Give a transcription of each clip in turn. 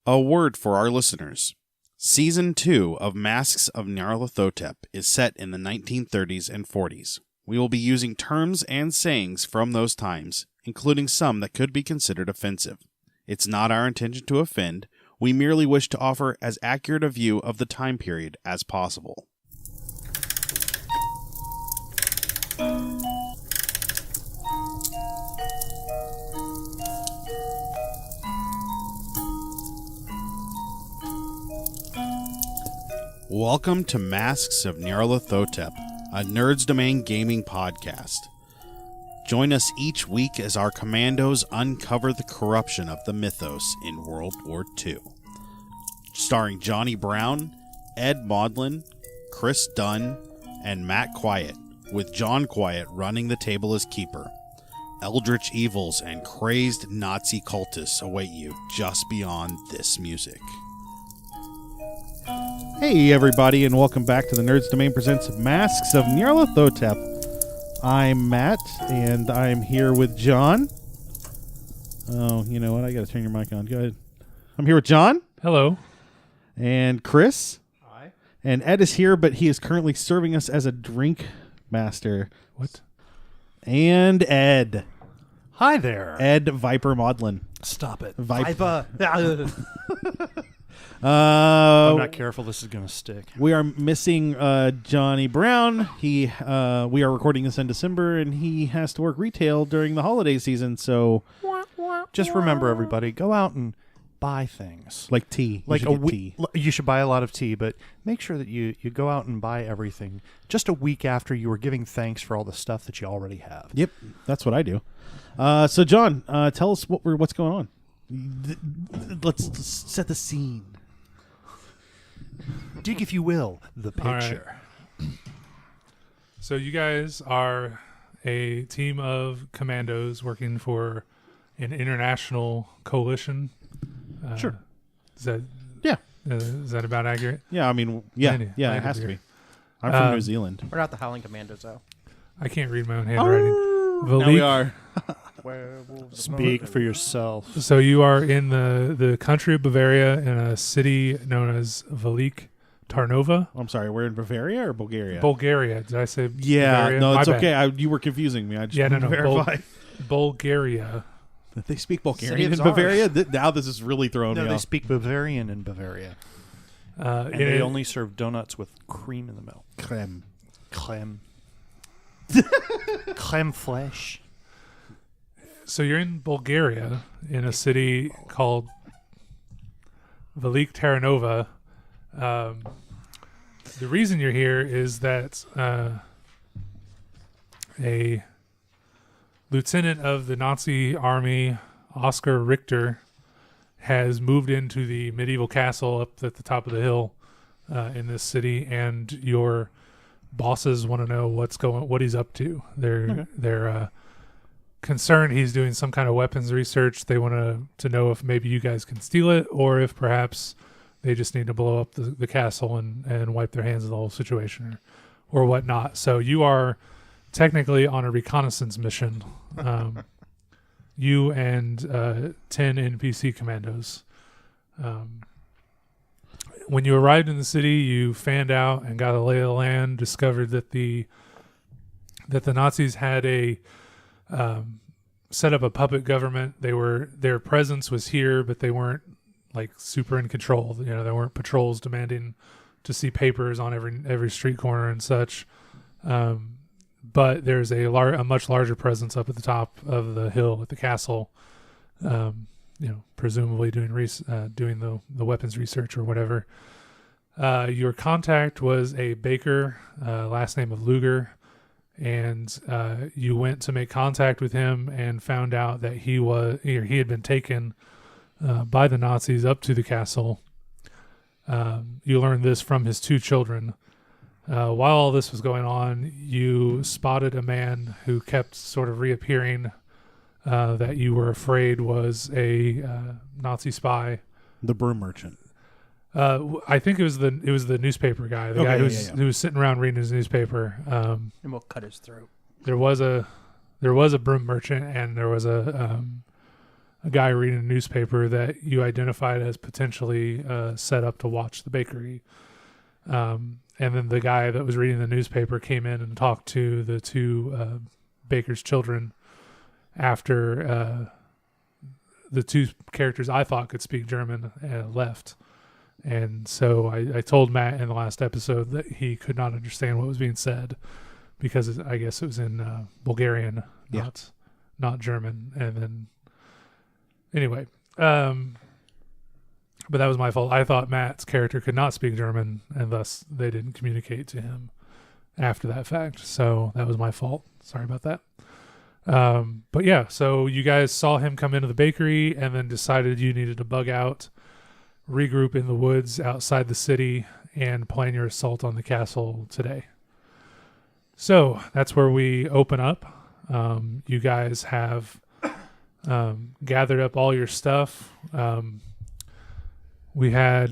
A word for our listeners. Season 2 of Masks of Nyarlathotep is set in the 1930s and 40s. We will be using terms and sayings from those times, including some that could be considered offensive. It's not our intention to offend. We merely wish to offer as accurate a view of the time period as possible. Welcome to Masks of Nyarlathotep, a Nerds Domain gaming podcast. Join us each week as our commandos uncover the corruption of the mythos in World War II. Starring Johnny Brown, Ed Maudlin, Chris Dunn, and Matt Quiett, with John Quiett running the table as keeper. Eldritch evils and crazed Nazi cultists await you just beyond this music. Hey everybody, and welcome back to the Nerds Domain presents Masks of Nyarlathotep. I'm Matt, and I'm here with John. Oh, you know what? I gotta turn your mic on. Go ahead. I'm here with John. Hello. And Chris. Hi. And Ed is here, but he is currently serving us as a drink master. What? And Ed. Hi there. Ed Viper Maudlin. Stop it. Viper. If I'm not careful, this is going to stick. We are missing Johnny Brown. We are recording this in December, and he has to work retail during the holiday season. So, Just remember, everybody, go out and buy things. like tea, Like tea. You should buy a lot of tea, but make sure that you go out and buy everything just a week after you were giving thanks for all the stuff that you already have. Yep, that's what I do. So, John, tell us what's going on. Let's set the scene. Dig, if you will, the picture. Right. So you guys are a team of commandos working for an international coalition. Sure. Is that is that about accurate? Yeah, I mean, it has to be. I'm from New Zealand. We're not the Howling Commandos, though. I can't read my own handwriting. Now we are. Speak for yourself. So you are in the country of Bavaria in a city known as Velik Tarnova. I'm sorry, we're in Bavaria or Bulgaria? Bulgaria. Did I say Yeah, Bavaria? no, it's My okay. bad. You were confusing me. I just Yeah, wanted to verify. Bulgaria. They speak Bulgarian City in of Czars. Bavaria? Now this is really throwing No, me they off. speak Bavarian in Bavaria. And they only serve donuts with cream in the milk. Creme. Creme. Creme fraiche. So you're in Bulgaria in a city called Velik Tarnova. The reason you're here is that a lieutenant of the Nazi army, Oscar Richter, has moved into the medieval castle up at the top of the hill in this city, and your bosses want to know what he's up to. They're concerned he's doing some kind of weapons research. They want to know if maybe you guys can steal it, or if perhaps they just need to blow up the castle and wipe their hands of the whole situation or whatnot. So you are technically on a reconnaissance mission. You and 10 NPC commandos. When you arrived in the city, you fanned out and got a lay of the land, discovered that the Nazis had set up a puppet government. Their presence was here, but they weren't like super in control. You know, there weren't patrols demanding to see papers on every street corner and such. But there's a much larger presence up at the top of the hill at the castle. Presumably doing the weapons research or whatever. Your contact was a baker, last name of Luger, and you went to make contact with him and found out that he had been taken by the Nazis up to the castle. You learned this from his 2 children. While all this was going on, you spotted a man who kept sort of reappearing that you were afraid was a Nazi spy. The broom merchant. I think it was the newspaper guy, the guy who was sitting around reading his newspaper. And we'll cut his throat. There was a broom merchant, and there was a a guy reading a newspaper that you identified as potentially set up to watch the bakery. And then the guy that was reading the newspaper came in and talked to the two baker's children after the two characters I thought could speak German left. And so I told Matt in the last episode that he could not understand what was being said because I guess it was in Bulgarian, not German. And then anyway, but that was my fault. I thought Matt's character could not speak German, and thus they didn't communicate to him after that fact. So that was my fault. Sorry about that. But yeah, so you guys saw him come into the bakery and then decided you needed to bug out, regroup in the woods outside the city, and plan your assault on the castle today. So that's where we open up. You guys have gathered up all your stuff. We had,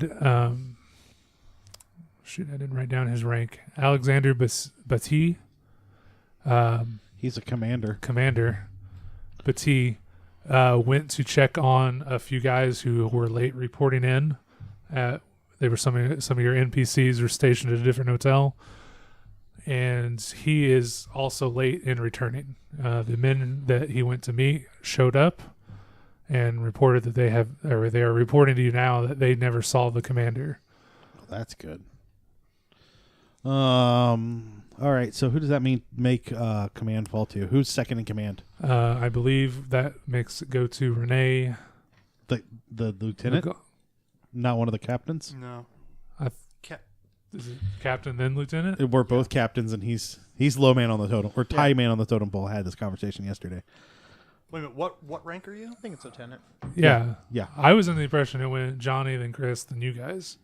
shoot, I didn't write down his rank. Alexandre Baste. He's a commander. Baste went to check on a few guys who were late reporting in. They were some of your NPCs were stationed at a different hotel, and he is also late in returning. The men that he went to meet showed up and reported that they are reporting to you now that they never saw the commander. Well, that's good. All right, so who does that mean make command fall to? Who's second in command? I believe that makes it go to Rene. The lieutenant? Not one of the captains? No. Is it captain then lieutenant? We're both captains, and he's low man on the totem, or tie man on the totem pole. I had this conversation yesterday. Wait a minute, what rank are you? I think it's lieutenant. Yeah. Yeah. I was under the impression it went Johnny, then Chris, then you guys.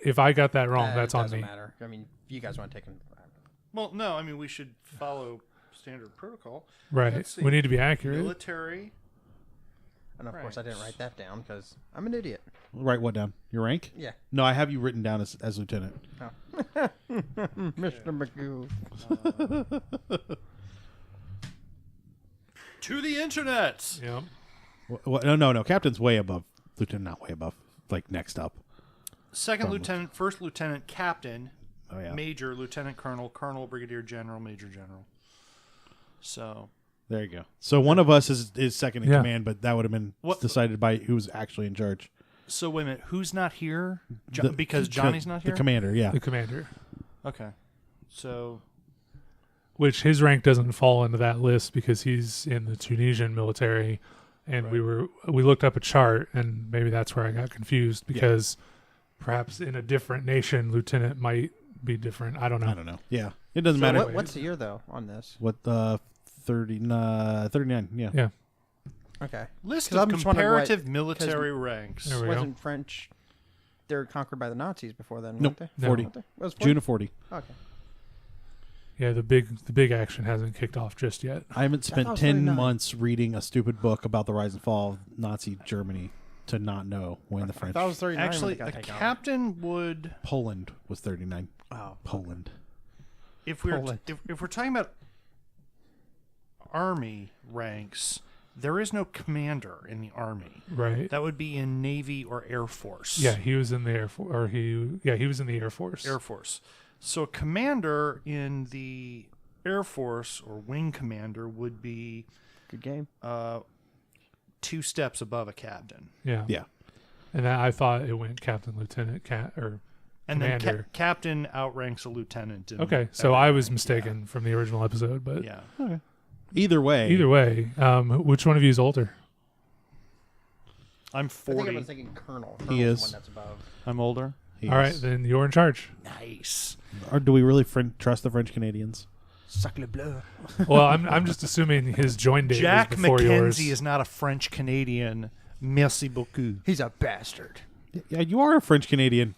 If I got that wrong, that's on me. It doesn't matter. I mean, you guys want to take him. Well, no, I mean, we should follow standard protocol. Right. Let's see. We need to be accurate. Military. And of course, I didn't write that down because I'm an idiot. Write what down? Your rank? Yeah. No, I have you written down as lieutenant. Oh. Mr. McGoo. To the internet. Yep. No. Captain's way above. Lieutenant, not way above. Like next up. Second lieutenant, first lieutenant, captain, Oh, yeah. major, lieutenant colonel, colonel, brigadier general, major general. So There you go. So one of us is second in Yeah. command, but that would have been decided by who's actually in charge. So wait a minute, who's not here? The- Because Johnny's not here? The commander, yeah. The commander. Okay. So Which his rank doesn't fall into that list because he's in the Tunisian military, and Right. we looked up a chart, and maybe that's where I got confused because perhaps in a different nation, lieutenant might be different. I don't know. I don't know. Yeah. It doesn't So matter. what's the year though on this? What 39, yeah. Yeah. Okay. list 'Cause of I'm just wondering comparative military ranks. There we go. Wasn't French? They were conquered by the Nazis before then. Nope. Weren't they? 40. Weren't they? It was 40? June of 40. Okay. Yeah, the big action hasn't kicked off just yet. I haven't thought spent it was 10 39. months reading a stupid book about the rise and fall of Nazi Germany to not know when the I French... thought it was 39 when Actually, they got a taken over. captain would, Poland was 39. Oh, Poland. if we're Poland. if we're talking about army ranks, there is no commander in the army. Right. That would be in Navy or Air Force. Yeah, he was in the Air Force, or he was in the Air Force. Air Force. So a commander in the Air Force or wing commander would be Good game. 2 steps above a captain. Yeah. Yeah. And I thought it went captain, lieutenant, And then commander. captain outranks a lieutenant. In Okay, so every I was rank. mistaken from the original episode, but Yeah. Either way. either way, which one of you is older? I'm I think 40. I was thinking colonel. He Colonel's is. the one that's above. I'm older. All right, then you're in charge. Nice. Or do we really trust the French Canadians? Sacre bleu. Well, I'm just assuming his join date Jack was before yours. McKenzie is not a French Canadian. Merci beaucoup. He's a bastard. Yeah, you are a French Canadian.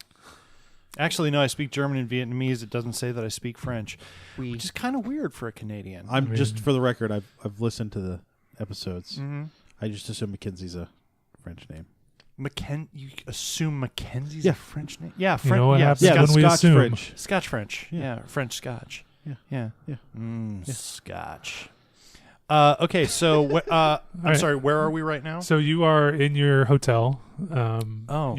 Actually, no, I speak German and Vietnamese. It doesn't say that I speak French, We which is kind of weird for a Canadian. I'm just for the record. I've listened to the episodes. Mm-hmm. I just assume McKenzie's a French name. You assume Mackenzie's Yeah. a French name? Yeah, You know what yeah, happens Yeah, when we Scotch assume. French. Scotch French. Yeah. Yeah, French Scotch. Yeah. Yeah. Yeah. Scotch. Okay, so I'm right. sorry. Where are we right now? So you are in your hotel. Oh.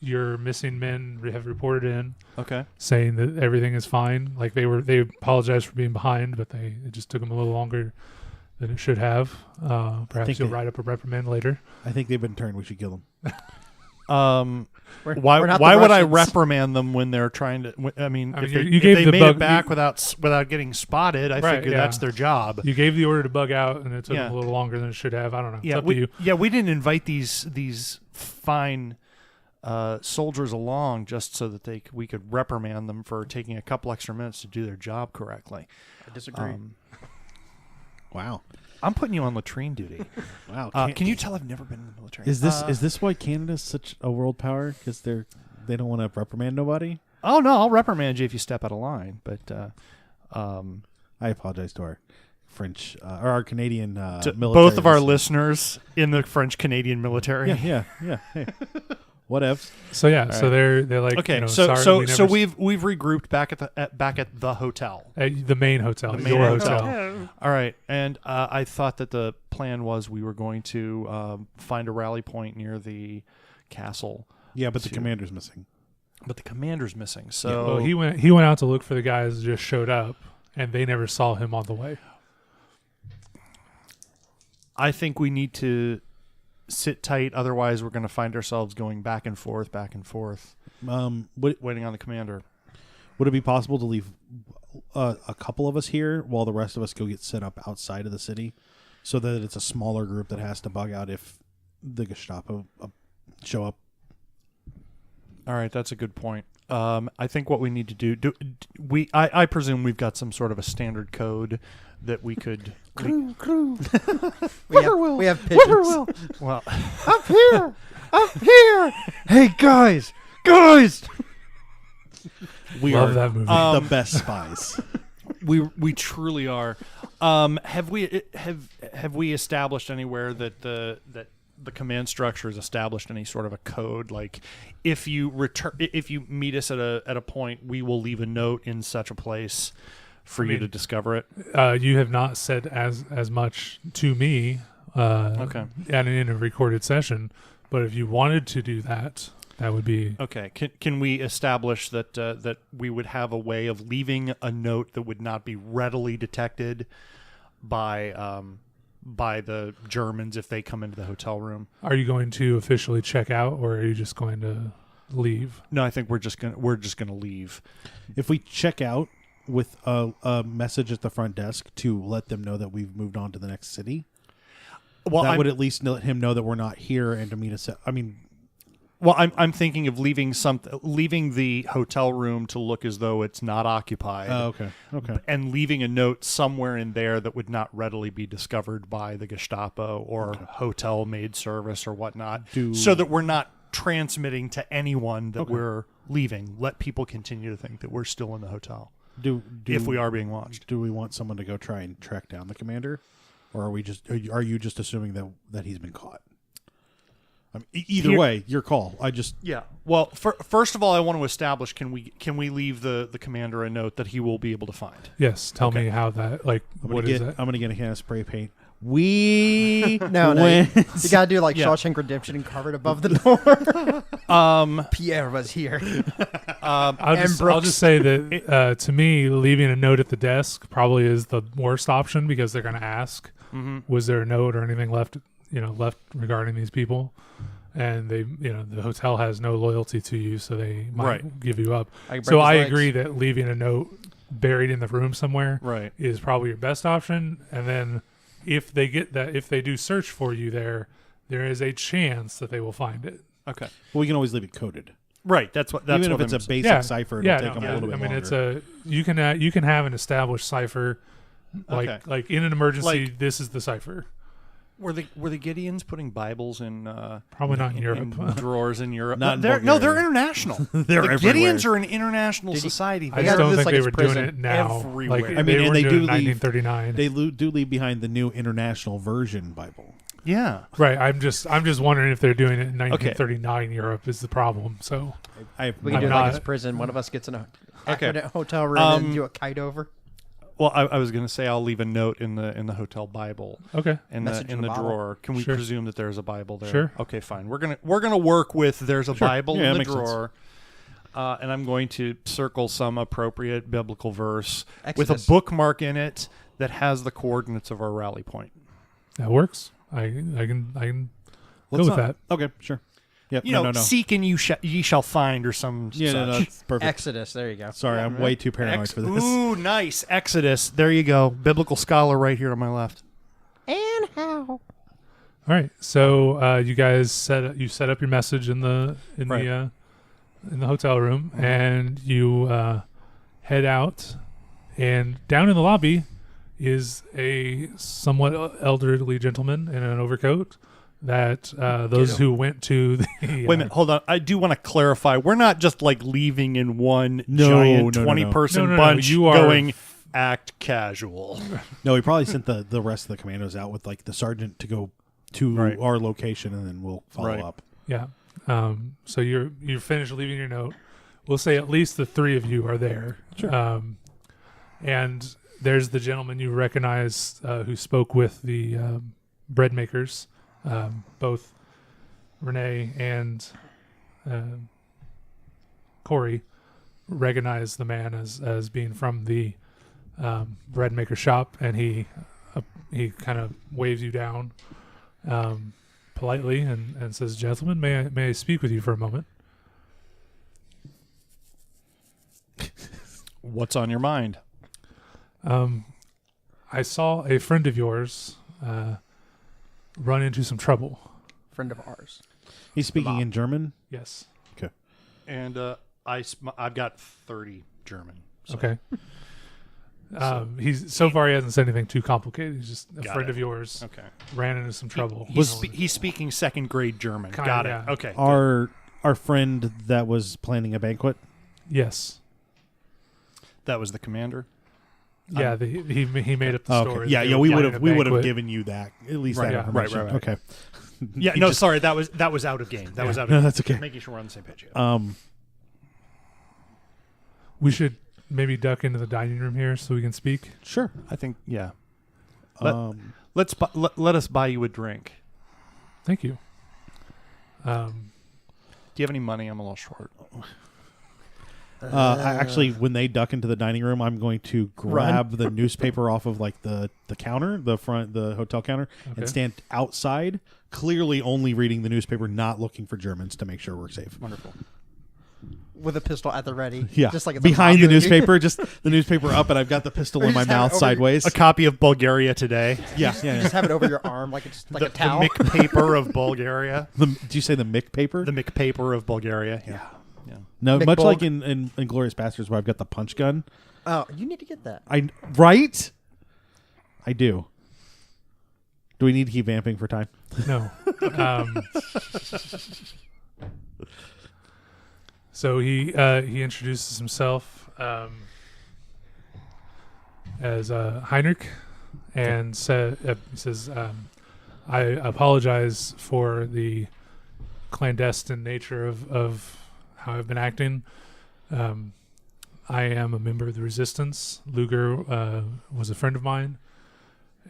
Your missing men have reported in, Okay. saying that everything is fine. Like they apologized for being behind, but it just took them a little longer than it should have. Perhaps you'll write up a reprimand later. I think they've been turned. We should kill them. Why would I reprimand them when they're trying to? I mean, if they made it back without getting spotted, I figure that's their job. You gave the order to bug out, and it took them a little longer than it should have. I don't know. Yeah, it's up to you. Yeah, we didn't invite these fine soldiers along just so that we could reprimand them for taking a couple extra minutes to do their job correctly. I disagree. Wow. I'm putting you on latrine duty. Wow. Can you tell I've never been in the military? Is this why Canada's such a world power? Because they don't want to reprimand nobody? Oh no, I'll reprimand you if you step out of line. But I apologize to our French or our Canadian to military. Both of our listeners in the French Canadian military. Yeah. Hey. Whatevs. So yeah, All so right. they're like, okay. sorry, So we've regrouped back at the hotel. the main hotel, your hotel. All right, and I thought that the plan was we were going to find a rally point near the castle. Yeah, but the commander's missing. But the commander's missing. So Well, he went out to look for the guys that just showed up, and they never saw him on the way. I think we need to sit tight. Otherwise, we're going to find ourselves going back and forth, waiting on the commander. Would it be possible to leave a couple of us here while the rest of us go get set up outside of the city, so that it's a smaller group that has to bug out if the Gestapo show up? All right, that's a good point. I think what we need to do, I presume we've got some sort of a standard code that we could. We have pigeons. Well, Up here. Hey guys. We Love are that movie. the best spies. we truly are. Have we established anywhere that the command structure has established any sort of a code? Like, if you meet us at a point, we will leave a note in such a place for you to discover it. You have not said as much to me Okay. in a recorded session, but if you wanted to do that, that would be Okay. Can we establish that we would have a way of leaving a note that would not be readily detected by the Germans if they come into the hotel room? Are you going to officially check out, or are you just going to leave? No, I think we're just gonna leave. If we check out with a message at the front desk to let them know that we've moved on to the next city, Well, that would at least let him know that we're not here and to meet us. Well, I'm thinking of leaving the hotel room to look as though it's not occupied. Oh, okay. And leaving a note somewhere in there that would not readily be discovered by the Gestapo or hotel maid service or whatnot, so that we're not transmitting to anyone that we're leaving. Let people continue to think that we're still in the hotel. If we are being watched. Do we want someone to go try and track down the commander, or are you just assuming that he's been caught? Either way, your call. Yeah. Well, first of all, I want to establish: can we leave the commander a note that he will be able to find? Yes. Tell me how that. Like, what is that? I'm gonna get a can of spray paint. You gotta do like Shawshank Redemption and carve it above the door. Pierre was here. I'll just say that to me, leaving a note at the desk probably is the worst option, because they're going to ask, was there a note or anything left regarding these people? And the hotel has no loyalty to you, so they might give you up. So I agree that leaving a note buried in the room somewhere is probably your best option. And then if they do search for you there is a chance that they will find it. Okay. Well, we can always leave it coded. Right. That's even if it's a basic cipher. It'll take them a little bit longer. It's you can have an established cipher, like in an emergency. This is the cipher. Were the Gideons putting Bibles in probably not in Europe drawers in Europe? They're international. They're the everywhere. Gideons are an international society. I just don't think they were doing it now. Everywhere. Like, they do 1939. They do leave behind the new international version Bible. Yeah. Right. I'm just wondering if they're doing it in 1939 Europe is the problem. So we can do it like it's prison. One of us gets in a hotel room and do a kite over. Well, I was going to say I'll leave a note in the hotel Bible. Okay. In Message the in the bottle. drawer. Can we Sure. presume that there's a Bible there? Sure. Okay, fine. We're gonna work with there's a Bible Yeah, in the makes sense. drawer, and I'm going to circle some appropriate biblical verse with Exodus. a bookmark in it that has the coordinates of our rally point. That works. I can go Let's with not- that. Okay, sure. Yep. You no, know, no. seek and ye shall find, or some Yeah, such. no, that's perfect. Exodus. There you go. Sorry, I'm way too paranoid for this. Ooh, nice. Exodus. There you go. Biblical scholar right here to my left. And how? All right. So you guys set up your message in the hotel room, and you head out, and down in the lobby is a somewhat elderly gentleman in an overcoat that those who went to the Wait a minute, hold on. I do want to clarify. We're not just like leaving in one giant no, no. 20-person No. bunch You are going act casual. No, we probably sent the rest of the commandos out with like the sergeant to go to Right. our location, and then we'll follow Right. up. Yeah. So you're finished leaving your note. We'll say at least the three of you are there. Sure. And there's the gentleman you recognize who spoke with the bread makers. Both Rene and Kauri recognize the man as being from the bread maker shop, and he kind of waves you down politely and says, "Gentlemen, may I speak with you for a moment?" What's on your mind? I saw a friend of yours run into some trouble. Friend of ours. He's speaking in German. Yes. And I've got 30 German. So. Okay. He's so far he hasn't said anything too complicated. He's just a Got friend it. of yours. Okay. Ran into some trouble. He's speaking second grade German. Kinda, Got it. yeah. Okay. Our friend that was planning a banquet. Yes. That was the commander. Yeah. He made up the Oh, story. okay. Yeah, that yeah. they We were would planning have a we would have banquet. given you that at least Right, that yeah. Right, information. right, right. Okay. Yeah. He No, just- sorry. That was out of game. That was out of No, game. that's okay. Making sure we're on the same page. Here. We should maybe duck into the dining room here so we can speak. Sure. I think let us buy you a drink. Thank you. Do you have any money? I'm a little short. Actually, when they duck into the dining room, I'm going to grab the newspaper off of like the counter, the hotel counter, Okay. and stand outside, clearly only reading the newspaper, not looking for Germans to make sure we're safe. Wonderful. With a pistol at the ready. Yeah, Just like in behind the mob movie. newspaper, just the newspaper up, and I've got the pistol Or in you my just have it mouth over- sideways. A copy of Bulgaria Today. Yeah, You just have it over your arm like it's like a The towel. Mick paper of Bulgaria. Do you say the Mick paper? The Mick paper of Bulgaria. Yeah. No, Mick much Bulg. like in Glorious Bastards, where I've got the punch gun. Oh, you need to get that. Right? I do. Do we need to keep vamping for time? No. So he introduces himself as Heinrich and says, "I apologize for the clandestine nature of how I've been acting. I am a member of the resistance. Luger was a friend of mine,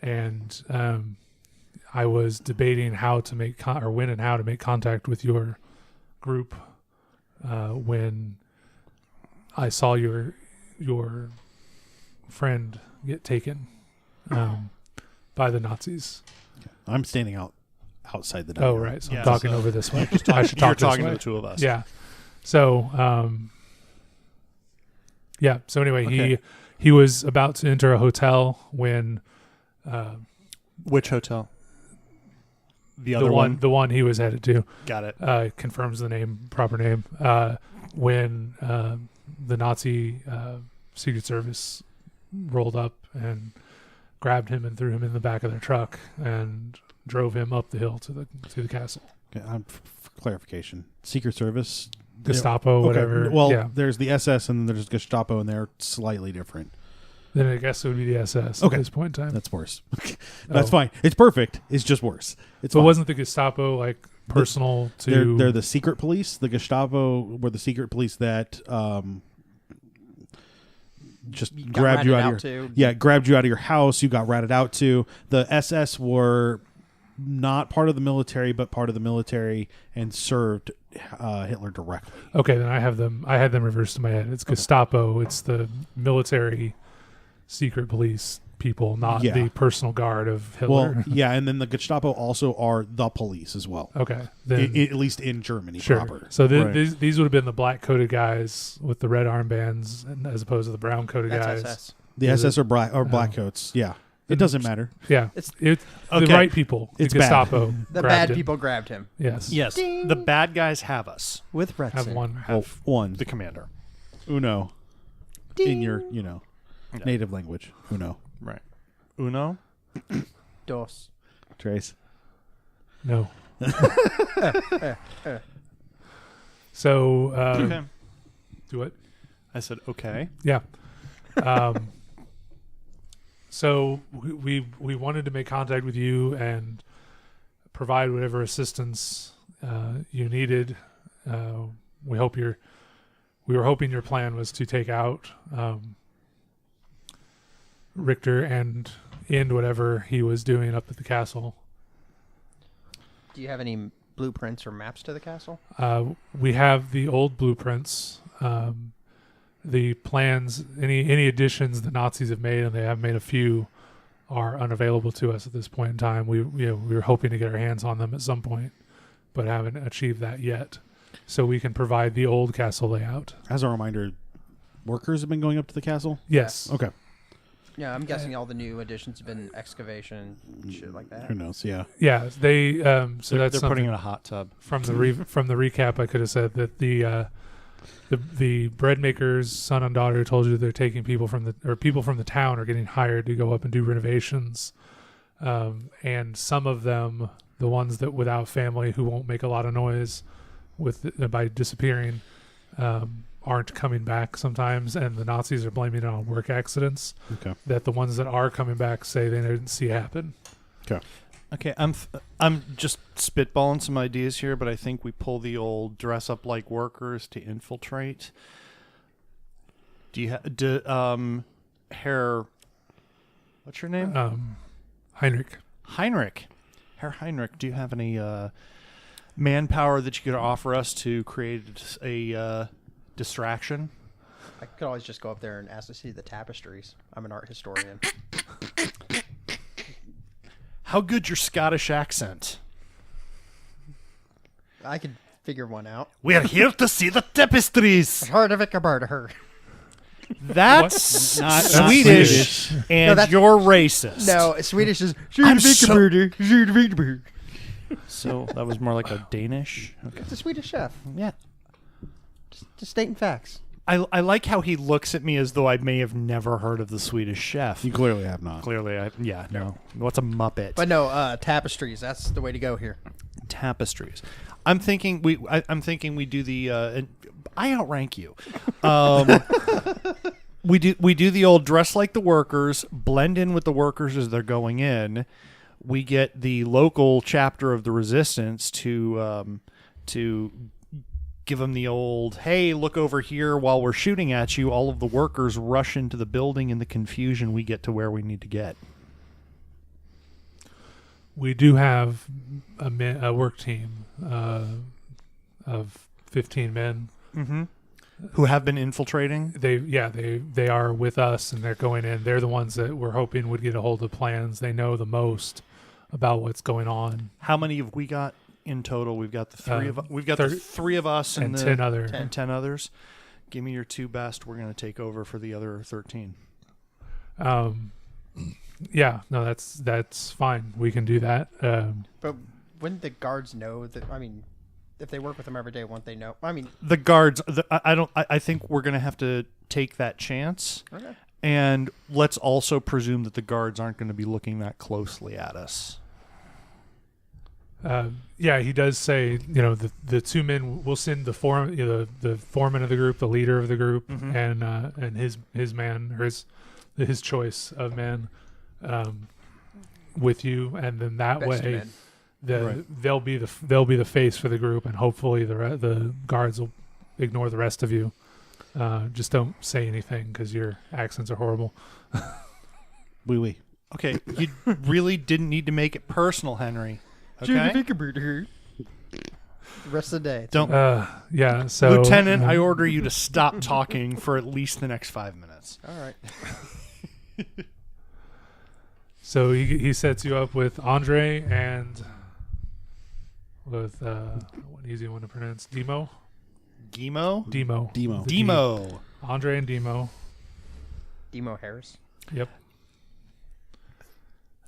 and I was debating how to make when and how to make contact with your group when I saw your friend get taken by the Nazis." I'm standing outside the dining Oh, room. right. So Yeah, I'm talking so- over this way. I should You're talk this talking to way. the two of us. Yeah. So, yeah. So anyway, Okay. he was about to enter a hotel when Which hotel? The the other one he was headed to Got it. confirms the proper name. When the Nazi Secret Service rolled up and grabbed him and threw him in the back of their truck and drove him up the hill to the castle. Okay, for clarification, Secret Service, Gestapo, Okay, whatever. Well, yeah. there's the SS and there's Gestapo, and they're slightly different. Then I guess it would be the SS Okay. at this point in time. That's worse. That's Oh. fine. It's perfect. It's just worse. It's But fine. wasn't the Gestapo like personal to? They're the secret police. The Gestapo were the secret police that just got grabbed you ratted out out of to. grabbed you out of your house. You got ratted out to. The SS were not part of the military, but part of the military and served Hitler directly. Okay, then I had them reversed in my head. It's Gestapo. It's the military secret police people, not the personal guard of Hitler. Well, yeah, and then the Gestapo also are the police as well. Okay, then, at least in Germany sure. proper. So these would have been the black coated guys with the red armbands, as opposed to the brown coated guys. SS. The SS are black coats. Yeah, it doesn't matter. Yeah, It's the right people. It's the Gestapo. the grabbed bad him. people grabbed him. Yes. Yes, Ding. the bad guys have us. With Retson. Have one. Have One the commander. uno Ding. in your native language. Uno. Right. Uno. Dos. Trace. No. So Okay. do it. I said okay. Yeah. So we wanted to make contact with you and provide whatever assistance you needed. We were hoping your plan was to take out Richter and end whatever he was doing up at the castle. Do you have any blueprints or maps to the castle? We have the old blueprints. The plans, any additions the Nazis have made, and they have made a few, are unavailable to us at this point in time. We were hoping to get our hands on them at some point, but haven't achieved that yet. So we can provide the old castle layout. As a reminder, workers have been going up to the castle? Yes. Okay. Yeah, I'm guessing all the new additions have been excavation and shit like that. Who knows? Yeah. Yeah. They. So They're that's putting something in a hot tub. from the recap. I could have said that the bread maker's son and daughter told you they're taking people from the town are getting hired to go up and do renovations, and some of them, the ones that without family who won't make a lot of noise by disappearing, aren't coming back sometimes, and the Nazis are blaming it on work accidents. Okay. That the ones that are coming back say they didn't see happen. Okay. Okay, I'm just spitballing some ideas here, but I think we pull the old dress up like workers to infiltrate. Do you Herr? What's your name? Heinrich. Herr Heinrich. Do you have any manpower that you could offer us to create a distraction? I could always just go up there and ask to see the tapestries. I'm an art historian. How good your Scottish accent? I could figure one out. We're here to see the tapestries. Heard of it, about her. That's Not Swedish, Swedish. and No, that's- you're racist. No, Swedish is. So that was more like a Danish. Okay. It's a Swedish chef. Yeah. Just stating facts. I like how he looks at me as though I may have never heard of the Swedish chef. You clearly have not. Clearly, no. What's a Muppet? But no, tapestries. That's the way to go here. Tapestries. I'm thinking we do the. I outrank you. We do the old dress like the workers, blend in with the workers as they're going in. We get the local chapter of the resistance to give them the old, hey, look over here while we're shooting at you. All of the workers rush into the building. In the confusion, we get to where we need to get. We do have a work team of 15 men. Mm-hmm. Who have been infiltrating? They are with us, and they're going in. They're the ones that we're hoping would get a hold of plans. They know the most about what's going on. How many have we got in total? We've got the three of the three of us and the 10 other and 10 others. Give me your two best. We're going to take over for the other 13. Yeah, no, that's fine. We can do that. But wouldn't the guards know that? I mean, if they work with them every day, won't they know? I mean, The guards. I think we're going to have to take that chance. okay. And let's also presume that the guards aren't going to be looking that closely at us. Yeah, he does say, the two men will send the foreman of the group, the leader of the group, Mhm. and his man or his choice of men with you, and then that Best way men. Right. they'll be the face for the group, and hopefully the guards will ignore the rest of you. Just don't say anything because your accents are horrible. Oui. Okay, you really didn't need to make it personal, Henry. Okay? The rest of the day. Don't, Yeah. So, Lieutenant, I order you to stop talking for at least the next 5 minutes. All right. So he sets you up with Andre and with one easy one to pronounce, Demo. Demo. Andre and Demo. Demo Harris. Yep.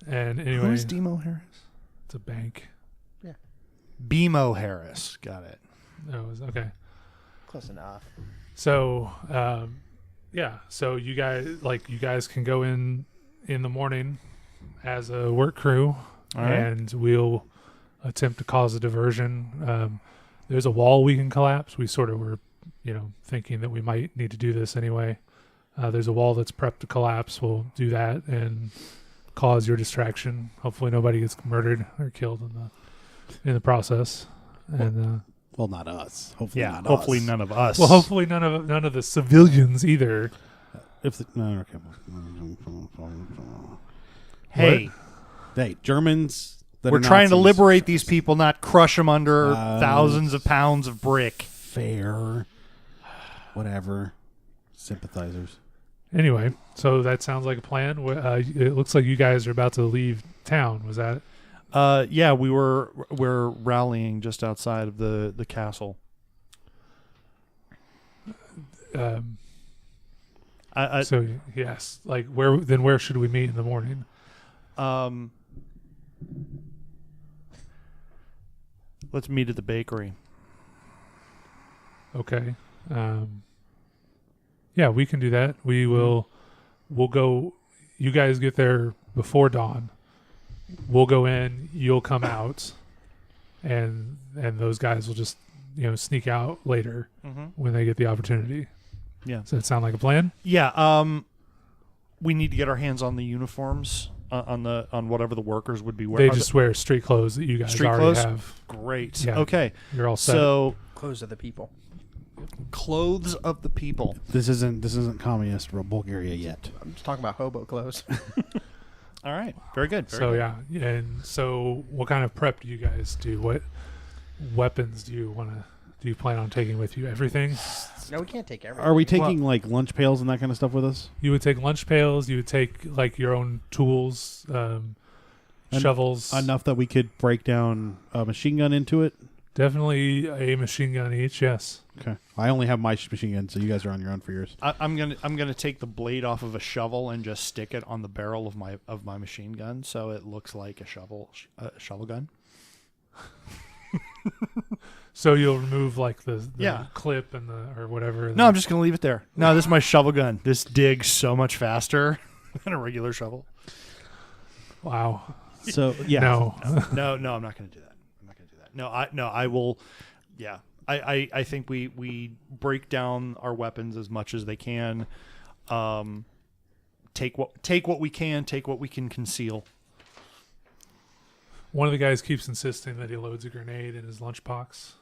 And anyway, Who's Demo Harris? it's a bank. BMO Harris. Got it. That was okay. Close enough. So, so you guys can go in the morning as a work crew, All right. and we'll attempt to cause a diversion. There's a wall we can collapse. We sort of were, thinking that we might need to do this anyway. There's a wall that's prepped to collapse. We'll do that and cause your distraction. Hopefully, nobody gets murdered or killed in the process. And Well, not us. Hopefully, not hopefully us. none of us. well, hopefully none of the civilians either. No, okay. Hey, Germans. That we're are trying to Nazis. liberate these people, not crush them under thousands of pounds of brick. Fair. Whatever. Sympathizers. Anyway, so that sounds like a plan. It looks like you guys are about to leave town. Was that? Yeah, we're rallying just outside of the castle. So yes, like where should we meet in the morning? Let's meet at the bakery. Okay. Yeah, we can do that. We'll go. You guys get there before dawn. We'll go in. You'll come out, and those guys will just sneak out later when they get the opportunity. Yeah. Does that sound like a plan? Yeah. We need to get our hands on the uniforms on whatever the workers would be wearing. They just wear street clothes that you guys Street already clothes? have. Great. Yeah. Okay. You're all set. So Clothes of the people. clothes of the people. This isn't communist Bulgaria yet. I'm just talking about hobo clothes. All right. Very good. And so what kind of prep do you guys do? What weapons do you plan on taking with you? Everything? No, we can't take everything. Are we taking like lunch pails and that kind of stuff with us? You would take lunch pails. You would take like your own tools, shovels. Enough that we could break down a machine gun into it? Definitely a machine gun each. Yes. Okay. I only have my machine gun, so you guys are on your own for yours. I'm gonna take the blade off of a shovel and just stick it on the barrel of my machine gun, so it looks like a shovel gun. So you'll remove like the Yeah. clip and or whatever. No, I'm just gonna leave it there. No, this is my shovel gun. This digs so much faster than a regular shovel. Wow. So yeah. No. No, I'm not gonna do that. I will. Yeah. I think we break down our weapons as much as they can. Take what we can. Take what we can conceal. One of the guys keeps insisting that he loads a grenade in his lunchbox.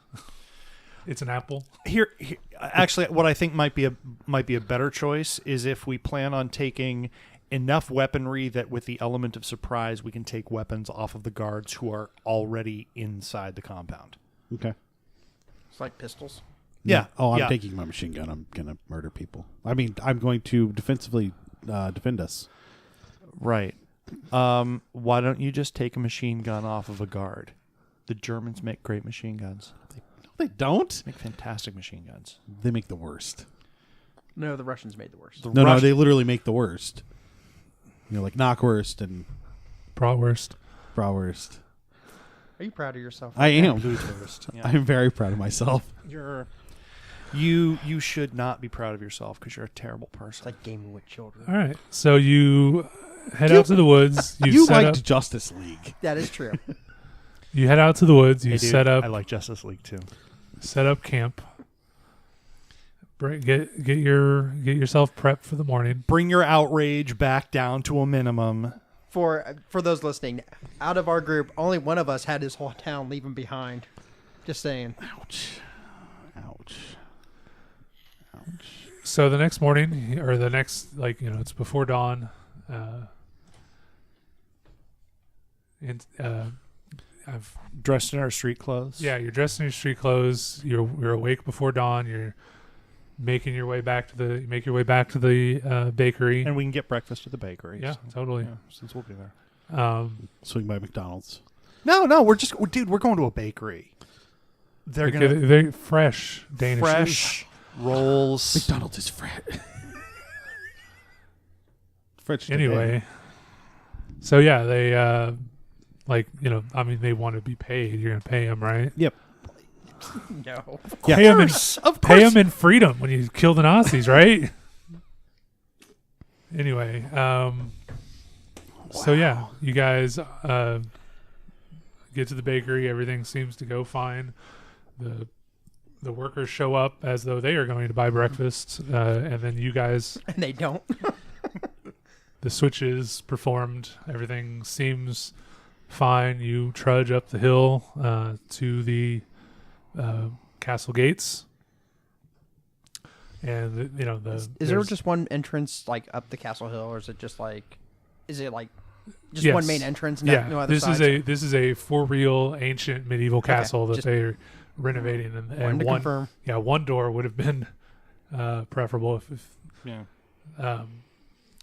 It's an apple. Here, actually, what I think might be a better choice is if we plan on taking enough weaponry that with the element of surprise we can take weapons off of the guards who are already inside the compound. Okay. It's like pistols. Yeah. Oh, I'm yeah. taking my machine gun. I'm gonna murder people. I mean, I'm going to defensively defend us. Right. Why don't you just take a machine gun off of a guard? The Germans make great machine guns. They don't. Make fantastic machine guns. They make the worst. No, the Russians made the worst. No, they literally make the worst. Like knockwurst and Bratwurst. bratwurst. Are you proud of yourself? I am. Bluetooth. Yeah. I'm very proud of myself. You should not be proud of yourself because you're a terrible It's person. like gaming with children. All right. So you head out to the woods. You set liked up, Justice League. That is true. You head out to the woods. You Hey, dude, set up. I like Justice League too. Set up camp. Get yourself prepped for the morning. Bring your outrage back down to a minimum. For those listening, out of our group, only one of us had his whole town leaving behind. Just saying. Ouch. Ouch. Ouch. So the next morning, or the next, it's before dawn. I've dressed in our street clothes. Yeah, you're dressed in your street clothes. You're awake before dawn. You're making your way back to the bakery, and we can get breakfast at the bakery. Yeah, totally. Yeah, since we'll be there. Swing by McDonald's. No, we're going to a bakery. They're fresh Danish rolls. McDonald's is fresh. French anyway. So yeah, they they want to be paid. You're gonna pay them, right? Yep. No. Yeah. Pay them in freedom when you kill the Nazis, right? Anyway, so yeah, you guys get to the bakery. Everything seems to go fine. The workers show up as though they are going to buy breakfast, and then you guys and they don't. The switch is performed. Everything seems fine. You trudge up the hill to the castle gates, and is there just one entrance up the castle hill, or is it just one main entrance? No, yeah, no other sides? This is a for real ancient medieval castle that they're renovating, and one door would have been preferable if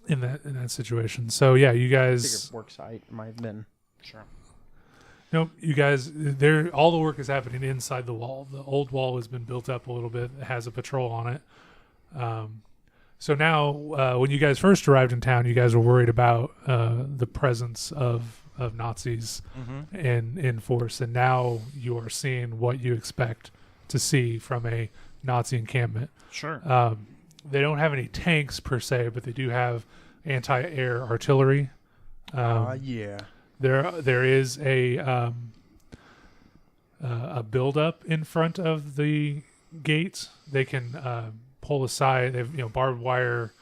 in that situation. So yeah, you guys work site might have been Nope, you guys. All the work is happening inside the wall. The old wall has been built up a little bit. It has a patrol on it. So now, when you guys first arrived in town, you guys were worried about the presence of Nazis in force, and now you are seeing what you expect to see from a Nazi encampment. Sure. They don't have any tanks per se, but they do have anti-air artillery. Yeah. There is a buildup in front of the gate. They can pull aside. They've barbed wire,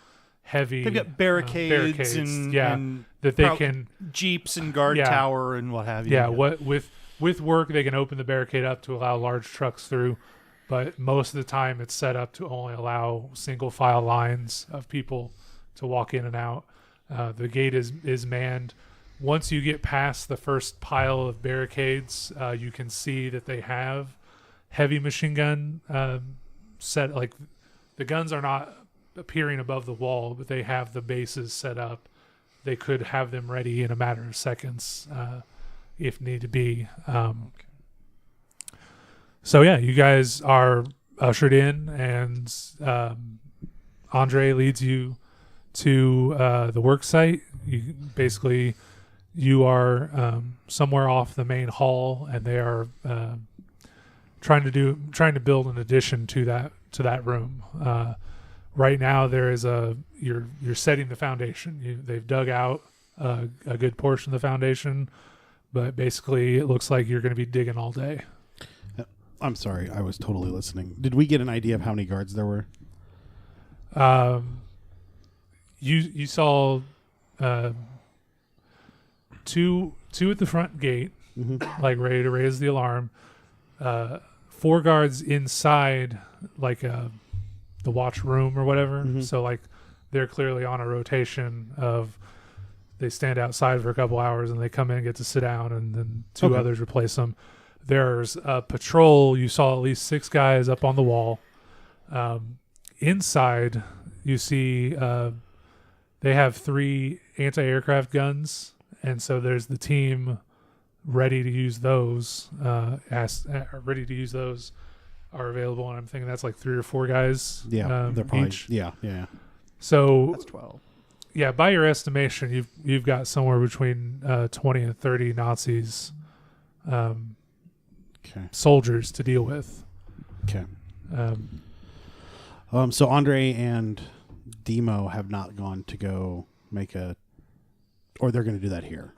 heavy. They've got barricades and that they can jeeps and guard tower and what have you. Yeah, with work they can open the barricade up to allow large trucks through, but most of the time it's set up to only allow single file lines of people to walk in and out. The gate is manned. Once you get past the first pile of barricades, you can see that they have heavy machine gun set. Like the guns are not appearing above the wall, but they have the bases set up. They could have them ready in a matter of seconds if need to be. So yeah, you guys are ushered in, and Andre leads you to the work site. You are somewhere off the main hall, and they are trying to build an addition to that room. Right now, there is you're setting the foundation. They've dug out a good portion of the foundation, but basically, it looks like you're going to be digging all day. I'm sorry, I was totally listening. Did we get an idea of how many guards there were? You saw two at the front gate, like ready to raise the alarm. 4 guards inside, the watch room or whatever. So they're clearly on a rotation of they stand outside for a couple hours and they come in and get to sit down, and then 2 others replace them. There's a patrol. You saw at least 6 guys up on the wall. Inside, you see they have 3 anti-aircraft guns, and so there's the team ready to use those. Ready to use those are available, and I'm thinking that's 3 or 4 guys. Yeah, they're probably each. Yeah. So that's 12. Yeah, by your estimation, you've got somewhere between 20 and 30 Nazis. Soldiers to deal with. Okay. So Andre and Demo have not gone to go make or they're going to do that here.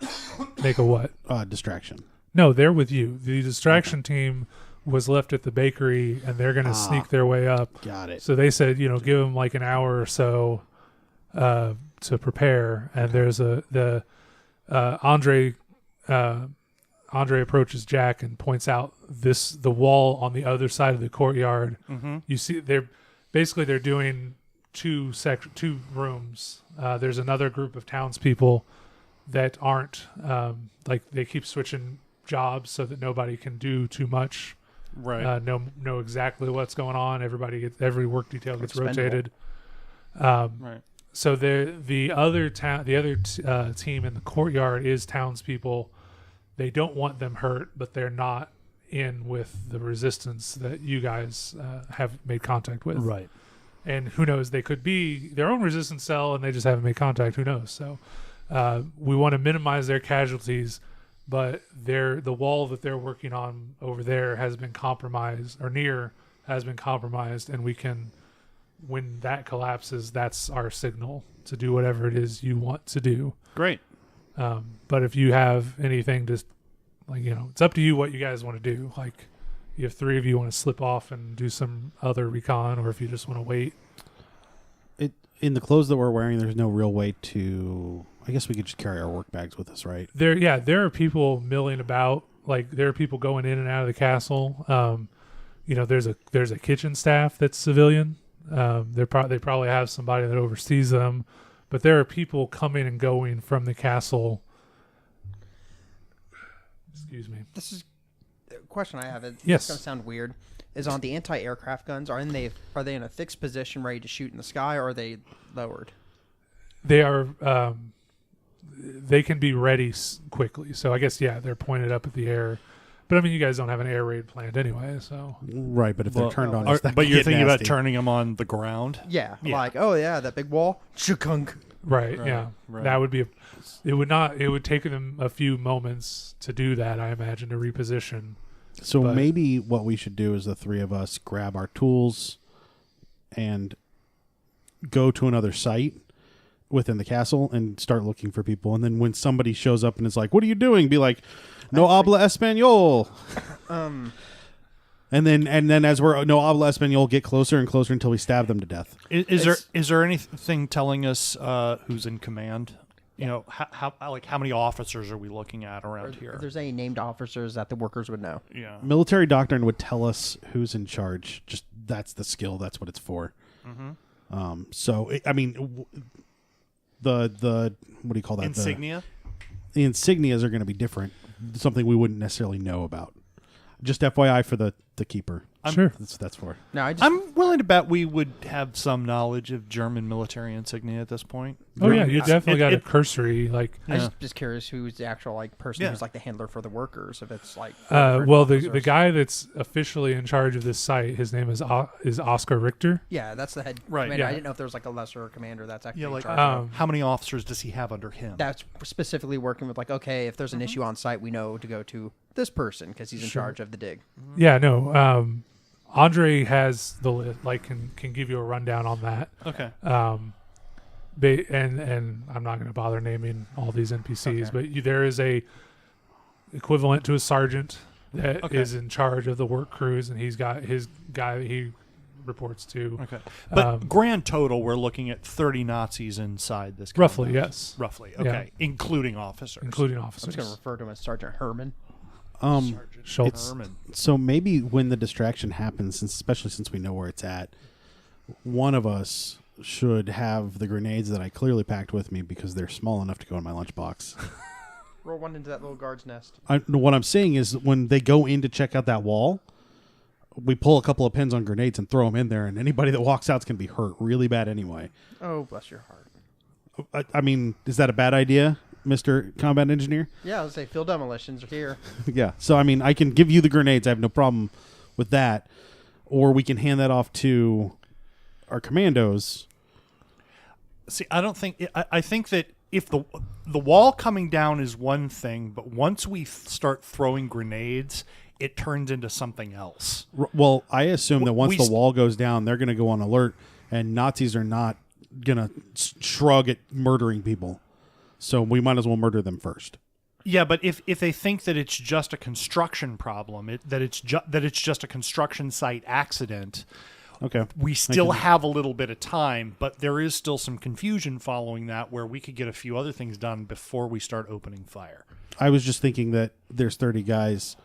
Make a what? Distraction. No, they're with you. The distraction team was left at the bakery, and they're going to sneak their way up. Got it. So they said, give them an hour or so to prepare. And there's Andre approaches Jack and points out the wall on the other side of the courtyard. You see, they're doing two rooms. There's another group of townspeople that aren't they keep switching jobs so that nobody can do too much. Right. Know exactly what's going on. Every work detail gets rotated. Right. So the other team in the courtyard is townspeople. They don't want them hurt, but they're not in with the resistance that you guys have made contact with. Right. And who knows? They could be their own resistance cell, and they just haven't made contact. Who knows? So we want to minimize their casualties, but the wall that they're working on over there has been compromised, or near has been compromised, and we can, when that collapses, that's our signal to do whatever it is you want to do. Great. But if you have anything, just it's up to you what you guys want to do. Like, if three of you want to slip off and do some other recon, or if you just want to wait. In the clothes that we're wearing, there's no real way to. I guess we could just carry our work bags with us, right? There are people milling about. Like, there are people going in and out of the castle. There's a kitchen staff that's civilian. They probably have somebody that oversees them, but there are people coming and going from the castle. Excuse me. This is a question I have. It's Yes. going to sound weird. Is on the anti-aircraft guns, are they in a fixed position ready to shoot in the sky, or are they lowered? They are. They can be ready quickly. So I guess they're pointed up at the air. But I mean, you guys don't have an air raid planned anyway, so. Right, but if they're turned on, but you're thinking about turning them on the ground. Yeah, like that big wall, chukunk. Right. Yeah. Right. That would be. It would take them a few moments to do that, I imagine, to reposition. So maybe what we should do is the three of us grab our tools and go to another site within the castle and start looking for people. And then when somebody shows up and is like, "What are you doing?" Be like, "No habla español." And then as we're no habla español, get closer and closer until we stab them to death. Is there anything telling us who's in command? How many officers are we looking at around here? If there's any named officers that the workers would know. Yeah. Military doctrine would tell us who's in charge. Just that's the skill. That's what it's for. Mm-hmm. The what do you call that? Insignia? The insignias are going to be different. Something we wouldn't necessarily know about. Just FYI for the keeper. Sure. That's for. No, I'm willing to bet we would have some knowledge of German military insignia at this point. Oh yeah, you definitely got a cursory I'm just curious who's the actual person who's the handler for the workers. If it's the guy that's officially in charge of this site, his name is Oscar Richter. Yeah, that's the head. Right. Commander. Yeah. I didn't know if there was a lesser commander that's actually in charge. How many officers does he have under him? That's specifically working with if there's an issue on site, we know to go to this person because he's in charge of the dig. Yeah, no. Andre has the list, can give you a rundown on that. Okay. And I'm not going to bother naming all these NPCs, but there is a equivalent to a sergeant that is in charge of the work crews, and he's got his guy that he reports to. Okay. But grand total, we're looking at 30 Nazis inside this. Roughly, compound. yes. Roughly. Okay. Yeah. Including officers. I'm just going to refer to him as Sergeant Herman. Schultz. So maybe when the distraction happens, especially since we know where it's at, one of us should have the grenades that I clearly packed with me because they're small enough to go in my lunchbox. Roll one into that little guard's nest. What I'm saying is when they go in to check out that wall, we pull a couple of pins on grenades and throw them in there, and anybody that walks out is going to be hurt really bad anyway. Oh, bless your heart. I mean, is that a bad idea, Mr. Combat Engineer? Yeah, I was say field demolitions are here. Yeah. So, I mean, I can give you the grenades. I have no problem with that. Or we can hand that off to our commandos. See, I don't think... I think that if the wall coming down is one thing, but once we start throwing grenades, it turns into something else. Well, I assume that once the wall goes down, they're going to go on alert, and Nazis are not going to shrug at murdering people. So we might as well murder them first. Yeah, but if they think that it's just a construction problem, that it's just a construction site accident, okay, we still have a little bit of time, but there is still some confusion following that where we could get a few other things done before we start opening fire. I was just thinking that there's 30 guys.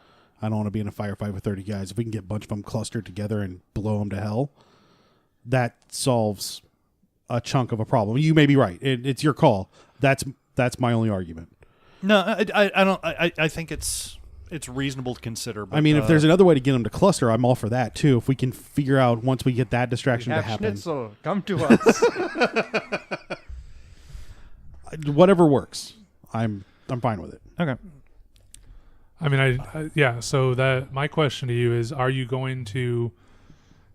I don't want to be in a firefight with 30 guys. If we can get a bunch of them clustered together and blow them to hell, that solves a chunk of a problem. You may be right. It's your call. That's my only argument. No, I don't. I think it's reasonable to consider. But, I mean, if there's another way to get them to cluster, I'm all for that too. If we can figure out once we get that distraction to happen, Schnitzel, come to us. whatever works, I'm fine with it. okay. I mean, yeah. So that my question to you is: are you going to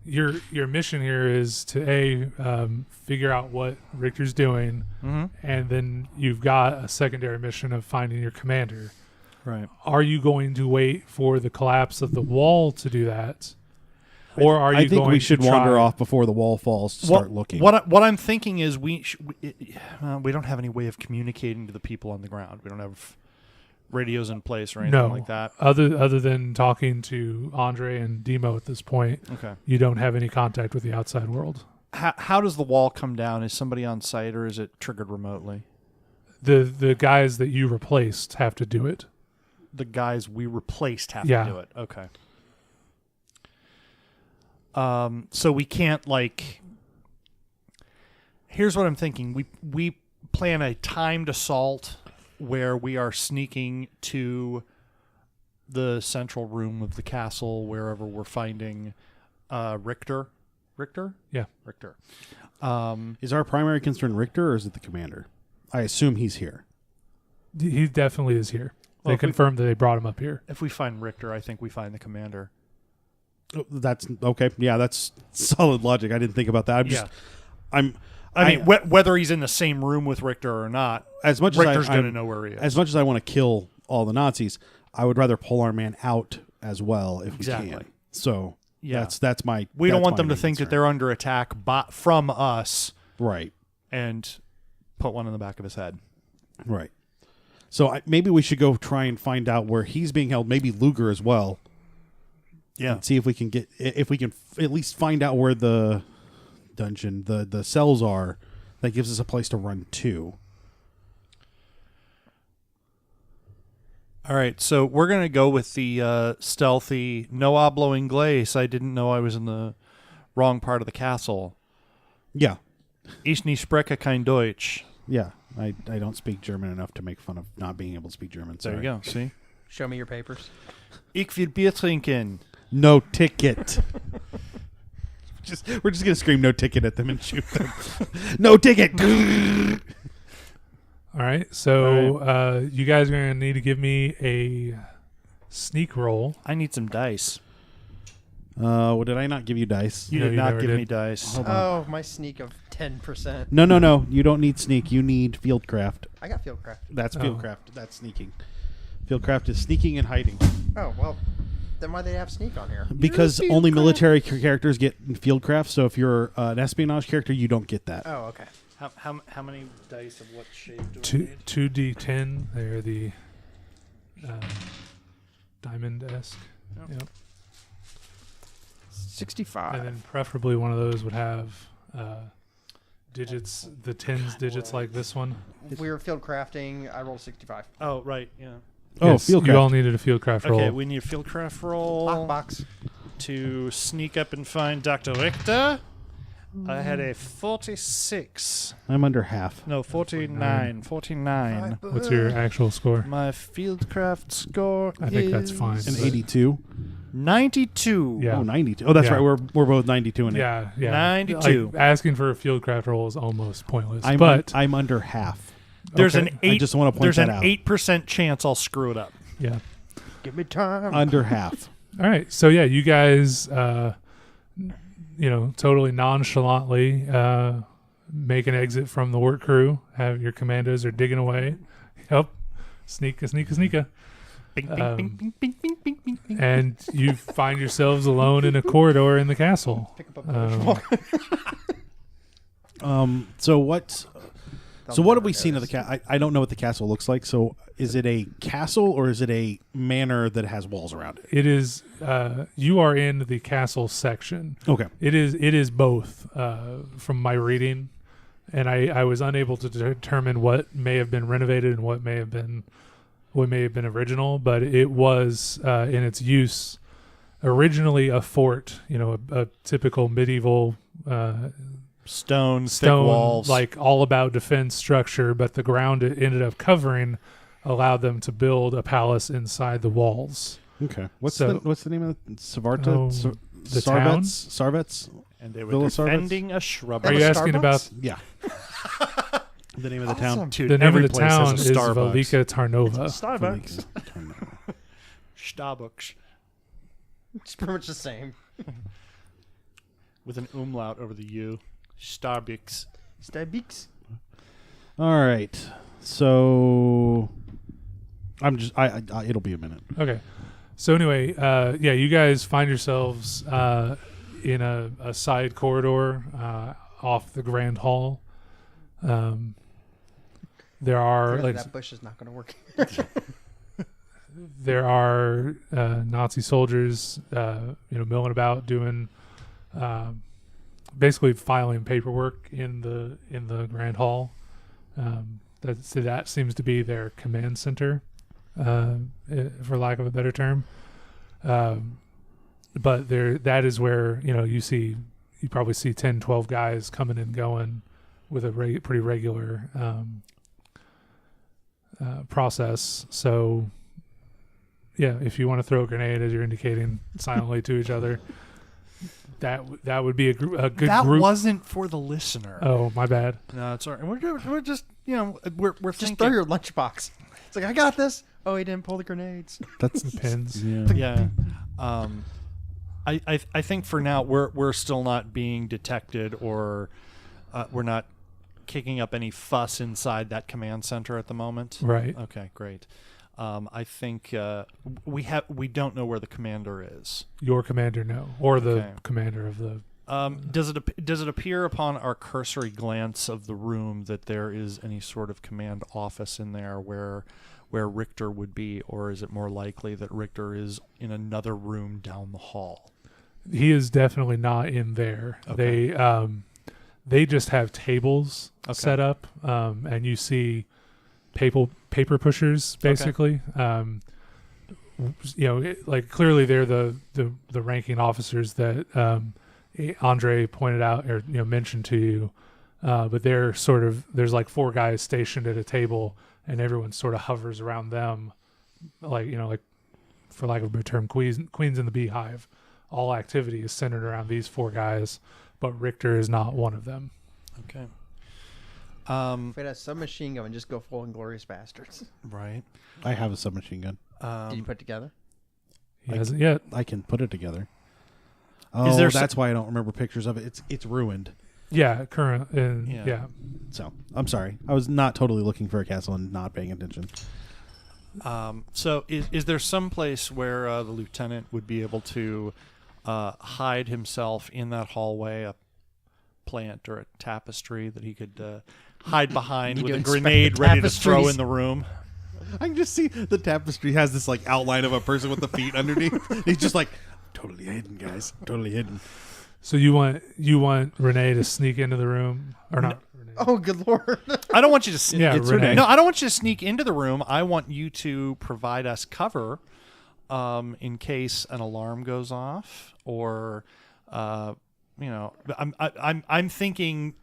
your mission here is to figure out what Richter's doing, and then you've got a secondary mission of finding your commander. Right. Are you going to wait for the collapse of the wall to do that, or are you? I think going we should to wander try- off before the wall falls to start looking. What I'm thinking is we don't have any way of communicating to the people on the ground. We don't have radios in place or anything like that. Other than talking to Andre and Demo at this point, Okay. you don't have any contact with the outside world. How does the wall come down? Is somebody on site or is it triggered remotely? The guys that you replaced have to do it. The guys we replaced have Yeah. to do it. Okay. So we can't here's what I'm thinking. We plan a timed assault where we are sneaking to the central room of the castle, wherever we're finding Richter. Richter? Yeah. Richter. Is our primary concern Richter, or is it the commander? I assume he's here. He definitely is here. Well, They if we- confirmed that they brought him up here. If we find Richter, I think we find the commander. Oh, that's okay. Yeah, that's solid logic. I didn't think about that. I mean, whether he's in the same room with Richter or not, as much Richter's as going to know where he is. As much as I want to kill all the Nazis, I would rather pull our man out as well if we can. So that's my. We don't that's want my them to main think that concern. they're under attack from us, right, and put one in the back of his head. right. So maybe we should go try and find out where he's being held. Maybe Luger as well. Yeah. And see if we can at least find out where the dungeon, the cells are. That gives us a place to run to. All right, so we're going to go with the stealthy no hablo inglés. I didn't know I was in the wrong part of the castle. Yeah. Ich nicht spreche kein Deutsch. Yeah. I don't speak German enough to make fun of not being able to speak German. Sorry. There you go. See? Show me your papers. Ich will Bier trinken. No ticket. We're just going to scream no ticket at them and shoot them. No ticket. All right. So you guys are going to need to give me a sneak roll. I need some dice. Well, did I not give you dice? You No, did you not never give did. me dice. Hold on. Oh, my sneak of 10%. No. You don't need sneak. You need fieldcraft. I got fieldcraft. That's Oh. fieldcraft. That's sneaking. Fieldcraft is sneaking and hiding. Oh, well, then why they have sneak on here? Because only military characters get fieldcraft. So if you're an espionage character, you don't get that. Oh, okay. How many dice of what shape do I need? 2d10. They're the diamond-esque. Yep. 65. And then preferably one of those would have digits, the tens digits like this one. We were field crafting. I rolled 65. Oh, right, yeah. Oh, Yes, fieldcraft. You all needed a fieldcraft roll. Okay, we need a fieldcraft roll Box. to sneak up and find Dr. Richter. I had a 46. I'm under half. No, 49. 49. What's your actual score? My fieldcraft score I think that's fine. An 82. 92. Yeah. Oh, 92. Oh, that's Yeah. right. We're both 92 in it. Yeah. 92. Like, asking for a fieldcraft roll is almost pointless. I'm under half. There's Okay. an 8 I just want to point There's that an out. 8% chance I'll screw it up. Yeah. Give me time. Under half. All right. So yeah, you guys, totally nonchalantly make an exit from the work crew. Have your commandos are digging away. Yep. Sneaka. Bing, bing, bing, bing, bing, bing, bing, bing, bing. And you find yourselves alone in a corridor in the castle. Pick up a So what? So what have we seen of the castle? I don't know what the castle looks like. So is it a castle or is it a manor that has walls around it? It is. You are in the castle section. Okay. It is both. From my reading, and I was unable to determine what may have been renovated and what may have been original, but it was in its use originally a fort. A typical medieval Stone, thick stone, walls. like all about defense structure, but the ground it ended up covering allowed them to build a palace inside the walls. Okay. What's So- the name of it? Savarta? Oh, the town? Sarvets? and they were Villa Sarvets? defending a Are shrubbery. you a asking Starbucks? about Yeah. The name of the town. Dude, the name every of the place has town? a Is Starbucks. Velika Tarnova. Starbucks. Starbucks. It's pretty much the same. With an umlaut over the U. Starbucks. Starbucks. All right. So I'm just I it'll be a minute. Okay. So anyway, yeah, you guys find yourselves in a side corridor off the Grand Hall. There are Clearly like that bush is not going to work. there are Nazi soldiers, milling about doing basically filing paperwork in the Grand Hall. That seems to be their command center, for lack of a better term. But that is where you probably see 10, 12 guys coming and going with a pretty regular process. So yeah, if you want to throw a grenade as you're indicating silently to each other, that would be a good That group. wasn't for the listener. Oh, my bad. No, it's all right. We're just we're Just thinking. throw your lunchbox. It's like, I got this. Oh, he didn't pull the grenades. That's Pins. Yeah. Yeah. I think for now we're still not being detected, or we're not kicking up any fuss inside that command center at the moment. Right. Okay, great. I think we don't know where the commander is. Your commander, no, or the Okay. commander of the. Does it appear upon our cursory glance of the room that there is any sort of command office in there where Richter would be, or is it more likely that Richter is in another room down the hall? He is definitely not in there. Okay. They just have tables set up, and you see paper pushers basically. Like clearly they're the ranking officers that Andre pointed out or mentioned to you, but they're sort of there's like 4 guys stationed at a table, and everyone sort of hovers around them, like for lack of a better term, queens in the beehive. All activity is centered around these 4 guys, but Richter is not one of them. Okay. If it has submachine gun, just go full Inglorious Bastards. Right. I have a submachine gun. Did you put it together? He hasn't yet. I can put it together. Is there that's why I don't remember pictures of it. It's ruined. Yeah, current. And Yeah. yeah. So I'm sorry. I was not totally looking for a castle and not paying attention. So is there some place where the lieutenant would be able to hide himself in that hallway, a plant or a tapestry that he could hide behind Need with to a inspect grenade the ready to throw tapestries. in the room? I can just see the tapestry has this like outline of a person with the feet underneath. He's just like totally hidden, guys. Totally hidden. So you want Rene to sneak into the room or not? Rene. Oh, good lord. I don't want you to sneak. Yeah, Rene. No, I don't want you to sneak into the room. I want you to provide us cover in case an alarm goes off, or I'm thinking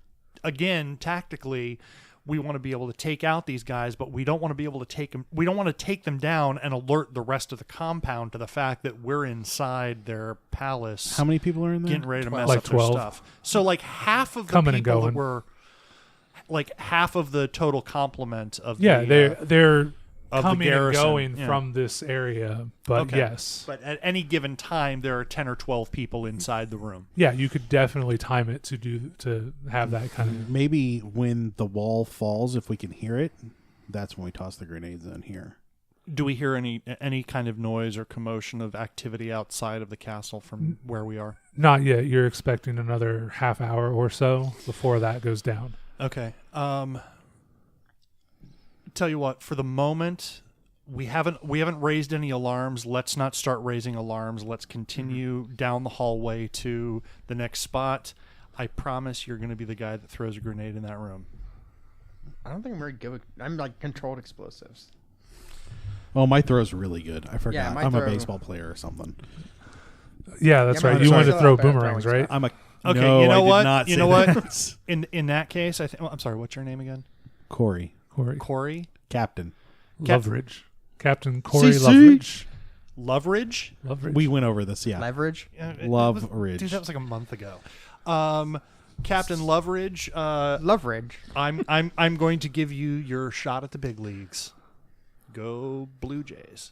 again tactically. We want to be able to take out these guys, but we don't want to be able to take them. We don't want to take them down and alert the rest of the compound to the fact that we're inside their palace. How many people are in there? Getting ready to mess Like up their 12. stuff. So like half of the Coming and people that going. were, like half of the total complement of Yeah, the, they're of the coming and garrison, going yeah. from this area, but Okay. yes. But at any given time, there are 10 or 12 people inside the room. Yeah, you could definitely time it to have that kind of. Maybe when the wall falls, if we can hear it, that's when we toss the grenades in here. Do we hear any kind of noise or commotion of activity outside of the castle from where we are? Not yet. You're expecting another half hour or so before that goes down. Okay. Tell you what, for the moment, we haven't raised any alarms. Let's not start raising alarms. Let's continue down the hallway to the next spot. I promise you're going to be the guy that throws a grenade in that room. I don't think I'm very good. I'm like controlled explosives. Oh, my throw's really good. I forgot. my I'm a throw- baseball player or something. Yeah, that's Yeah, right. but You I'm wanted to sorry. throw Still out there boomerangs, throwing right? I'm a Okay, No, you know I did what? not You say know what? that. In that case, I think. I'm sorry. What's your name again? Corey. Corey. Captain. Loveridge. Captain Corey CC. Loveridge. Loveridge. We went over this, yeah. Leverage. Loveridge. Dude, that was like a month ago. Captain Loveridge. Loveridge. I'm going to give you your shot at the big leagues. Go Blue Jays.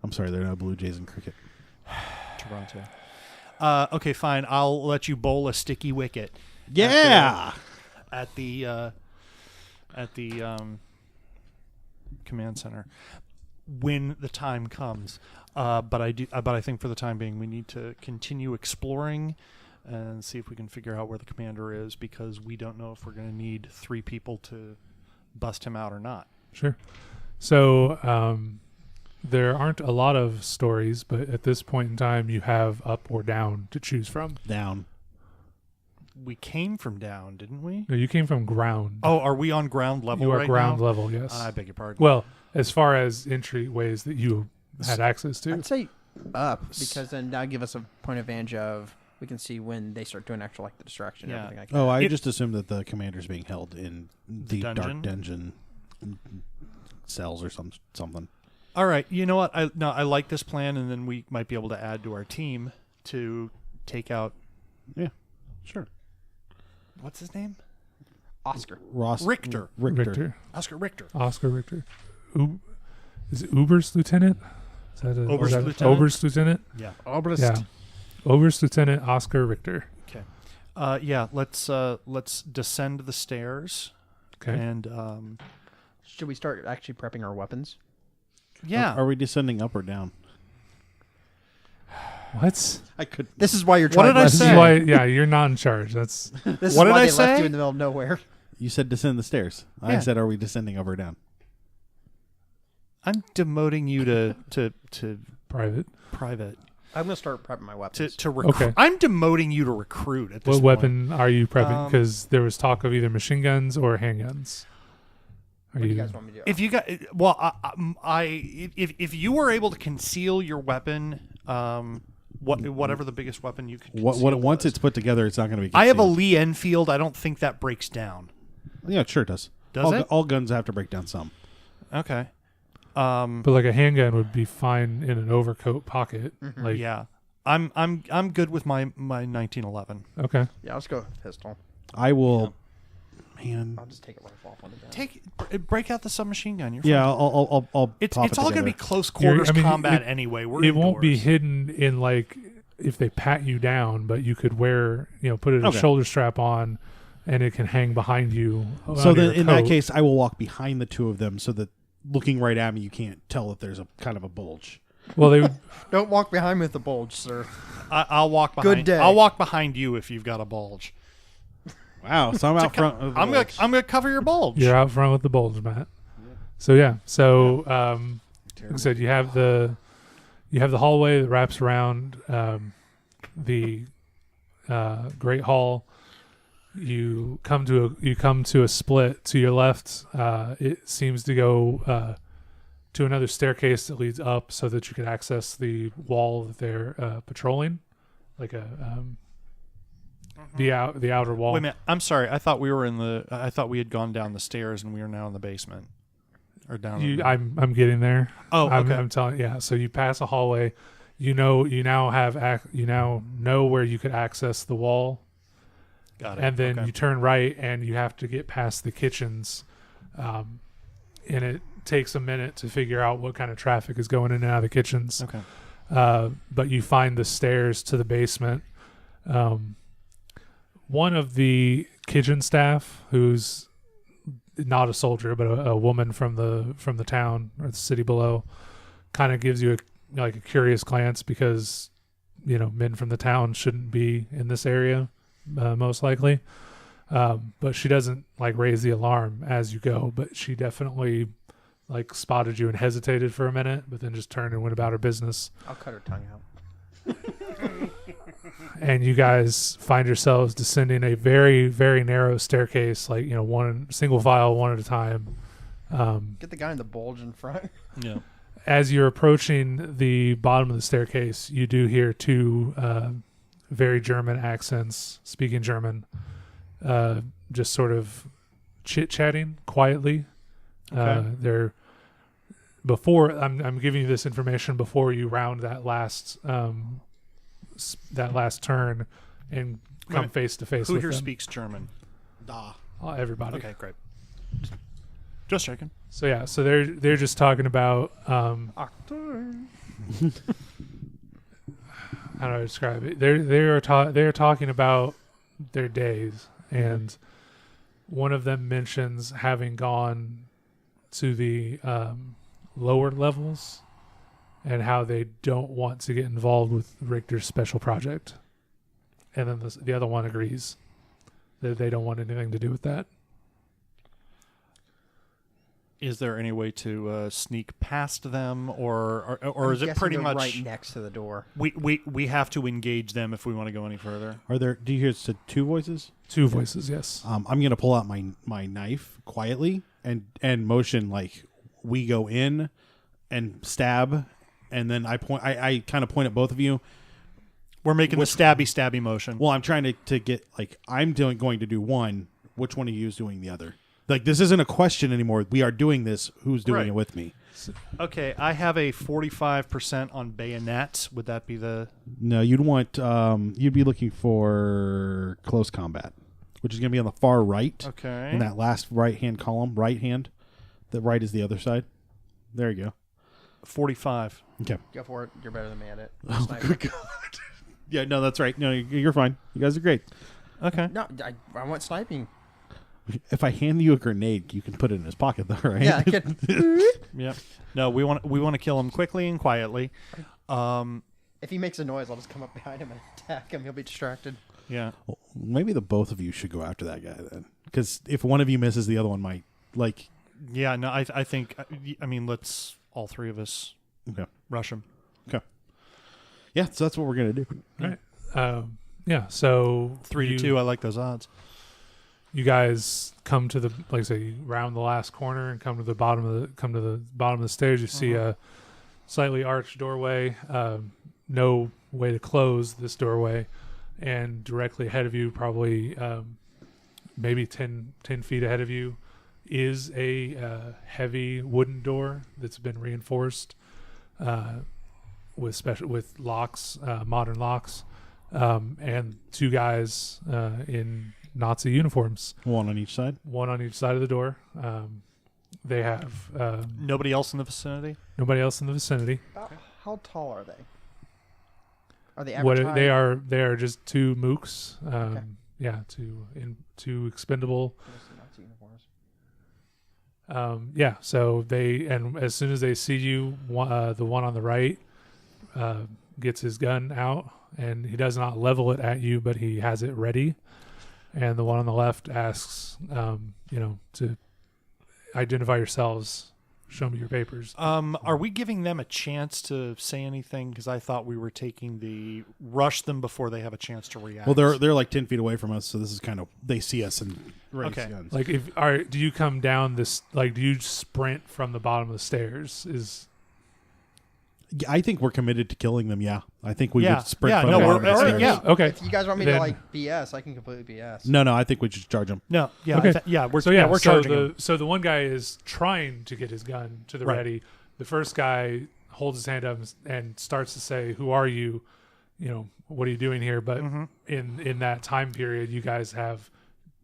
I'm sorry, there are no Blue Jays in cricket. Toronto. Okay, fine. I'll let you bowl a sticky wicket. Yeah. At the command center when the time comes. But I think for the time being, we need to continue exploring and see if we can figure out where the commander is, because we don't know if we're going to need 3 people to bust him out or not. Sure. So there aren't a lot of stories, but at this point in time, you have up or down to choose from. Down. We came from down, didn't we? No, you came from ground. Oh, are we on ground level you are right ground now? level, yes. I beg your pardon. Well, as far as entryways that you had access to. I'd say up, because then that'll give us a point of advantage of we can see when they start doing actual like the distraction and Yeah. everything like that. Oh, I just assumed that the commander's being held in the dungeon? dark dungeon cells or something. All right, you know what? I like this plan, and then we might be able to add to our team to take out. Yeah, sure. What's his name? Oscar. Richter. Richter. Oscar Richter. Oscar Richter. Is it Uber's lieutenant? Is that Oberst lieutenant? Oberst lieutenant? Yeah. Yeah. Oberst lieutenant Oscar Richter. Okay. Yeah. Let's descend the stairs. Okay. And Should we start actually prepping our weapons? yeah. Are we descending up or down? What? I could. This is why you're What trying. did I This say? is why, yeah, you're not in charge. That's This What is did why I they left say? you in the middle of nowhere. You said descend the stairs. I Yeah. said, are we descending up or down? I'm demoting you to private. private I'm gonna start prepping my weapons. to recruit. Okay. I'm demoting you to recruit at this What point. weapon are you prepping? Because there was talk of either machine guns or handguns. Are What do you guys want me to do? If you got if you were able to conceal your weapon, whatever the biggest weapon you could conceal Once was. it's put together, it's not going to be. I have a concealed. Lee Enfield. I don't think that breaks down. Yeah, it sure does. Does it? All guns have to break down some. Okay. But like a handgun would be fine in an overcoat pocket. Like Yeah. I'm good with my 1911. okay. Yeah, let's go with pistol. I will. Man. I'll just take a rifle off one of them. Break out the submachine gun. You're Yeah, fine. I'll. It's pop it's it all going to be together. close quarters combat it- anyway. We're It won't be indoors. hidden in like if they pat you down, but you could wear put a Okay. shoulder strap on, and it can hang behind you. So under then, your in that coat. case, I will walk behind the two of them so that looking right at me, you can't tell if there's a kind of a bulge. well, they would. Don't walk behind me with the bulge, sir. I'll walk behind. Good day. I'll walk behind you if you've got a bulge. Wow, so I'm out front. Of the I'm bulge. gonna cover your bulge. You're out front with the bulge, Matt. So yeah. So like I said, you have the hallway that wraps around the Great Hall. You come to a split to your left. It seems to go to another staircase that leads up, so that you can access the wall that they're patrolling, like the outer wall. Wait a minute. I'm sorry. I thought we had gone down the stars and we are now in the basement. Or down. I'm getting there. Oh, okay. I'm telling. Yeah. So you pass a hallway. You now know where you could access the wall. Got it. And then Okay. you turn right, and you have to get past the kitchens, and it takes a minute to figure out what kind of traffic is going in and out of the kitchens. Okay. But you find the stairs to the basement. One of the kitchen staff, who's not a soldier but a woman from the town or the city below, kind of gives you a curious glance, because men from the town shouldn't be in this area. Most likely, but she doesn't raise the alarm as you go, but she definitely spotted you and hesitated for a minute, but then just turned and went about her business. I'll cut her tongue out. And you guys find yourselves descending a very, very narrow staircase, one single file, one at a time. Get the guy in the bulge in front. Yeah. As you're approaching the bottom of the staircase, you do hear two very German accents, speaking German, just sort of chit-chatting quietly. Okay. They're before I'm giving you this information before you round that last turn and come face to face Who with here them. speaks German? Da. Everybody. Okay, great. Just checking. So yeah, so they're just talking about I don't know how to describe it. They're talking about their days, and one of them mentions having gone to the lower levels and how they don't want to get involved with Richter's special project, and then the other one agrees that they don't want anything to do with that. Is there any way to sneak past them, or is I'm it pretty guessing they're much right next to the door? we have to engage them if we want to go any further? Are there? Do you hear it's two voices? Two voices, yes. I'm gonna pull out my knife quietly and motion like we go in and stab, and then I point. I kind of point at both of you. We're making the stabby motion. Well, I'm trying to get like I'm going to do one. Which one of you is doing the other? Like this isn't a question anymore. We are doing this. Who's doing Right. it with me? Okay, I have a 45% on bayonet. Would that be the? No, you'd want you'd be looking for close combat, which is going to be on the far right. Okay. In that last right hand column, right hand. The right is the other side. There you go. 45. Okay. Go for it. You're better than me at it. Oh, Sniper. good God. Yeah, no, that's right. No, you're fine. You guys are great. Okay. No, I want sniping. If I hand you a grenade, you can put it in his pocket, though, right? Yeah, I can. Yep. No, we want to kill him quickly and quietly. If he makes a noise, I'll just come up behind him and attack him. He'll be distracted. Yeah. Well, maybe the both of you should go after that guy then, because if one of you misses, the other one might. Like, Yeah. No, I think. I mean, let's all three of us okay, rush him. okay, yeah. So that's what we're gonna do. Right. Yeah. So 3-2. I like those odds. You guys come to the, like I say, you round the last corner and come to the bottom of the stairs. You see a slightly arched doorway. No way to close this doorway, and directly ahead of you, probably maybe 10 feet ahead of you, is a heavy wooden door that's been reinforced with locks, modern locks, and two guys in Nazi uniforms. One on each side. One on each side of the door. They have Nobody else in the vicinity? nobody else in the vicinity. How tall are they? Are they average height? They are just two mooks. Okay. Yeah, two expendable. Nazi uniforms. Yeah, so and as soon as they see you, the one on the right gets his gun out, and he does not level it at you, but he has it ready. And the one on the left asks, to identify yourselves, show me your papers. Are we giving them a chance to say anything? Because I thought we were taking the rush them before they have a chance to react. Well, they're like 10 feet away from us, so this is kind of they see us and raise Okay. guns. Like, do you come down this? Like, do you sprint from the bottom of the stairs? I think we're committed to killing them. Yeah, I think we Yeah. would sprint. Yeah, from no, the we're- bottom of the or- stairs. yeah. Okay. If you guys want me Then- to like BS, I can completely BS. No, I think we should charge them. No, yeah, Okay. we're So charging him. so the one guy is trying to get his gun to the Right. ready. The first guy holds his hand up and starts to say, "Who are you? What are you doing here?" But in that time period, you guys have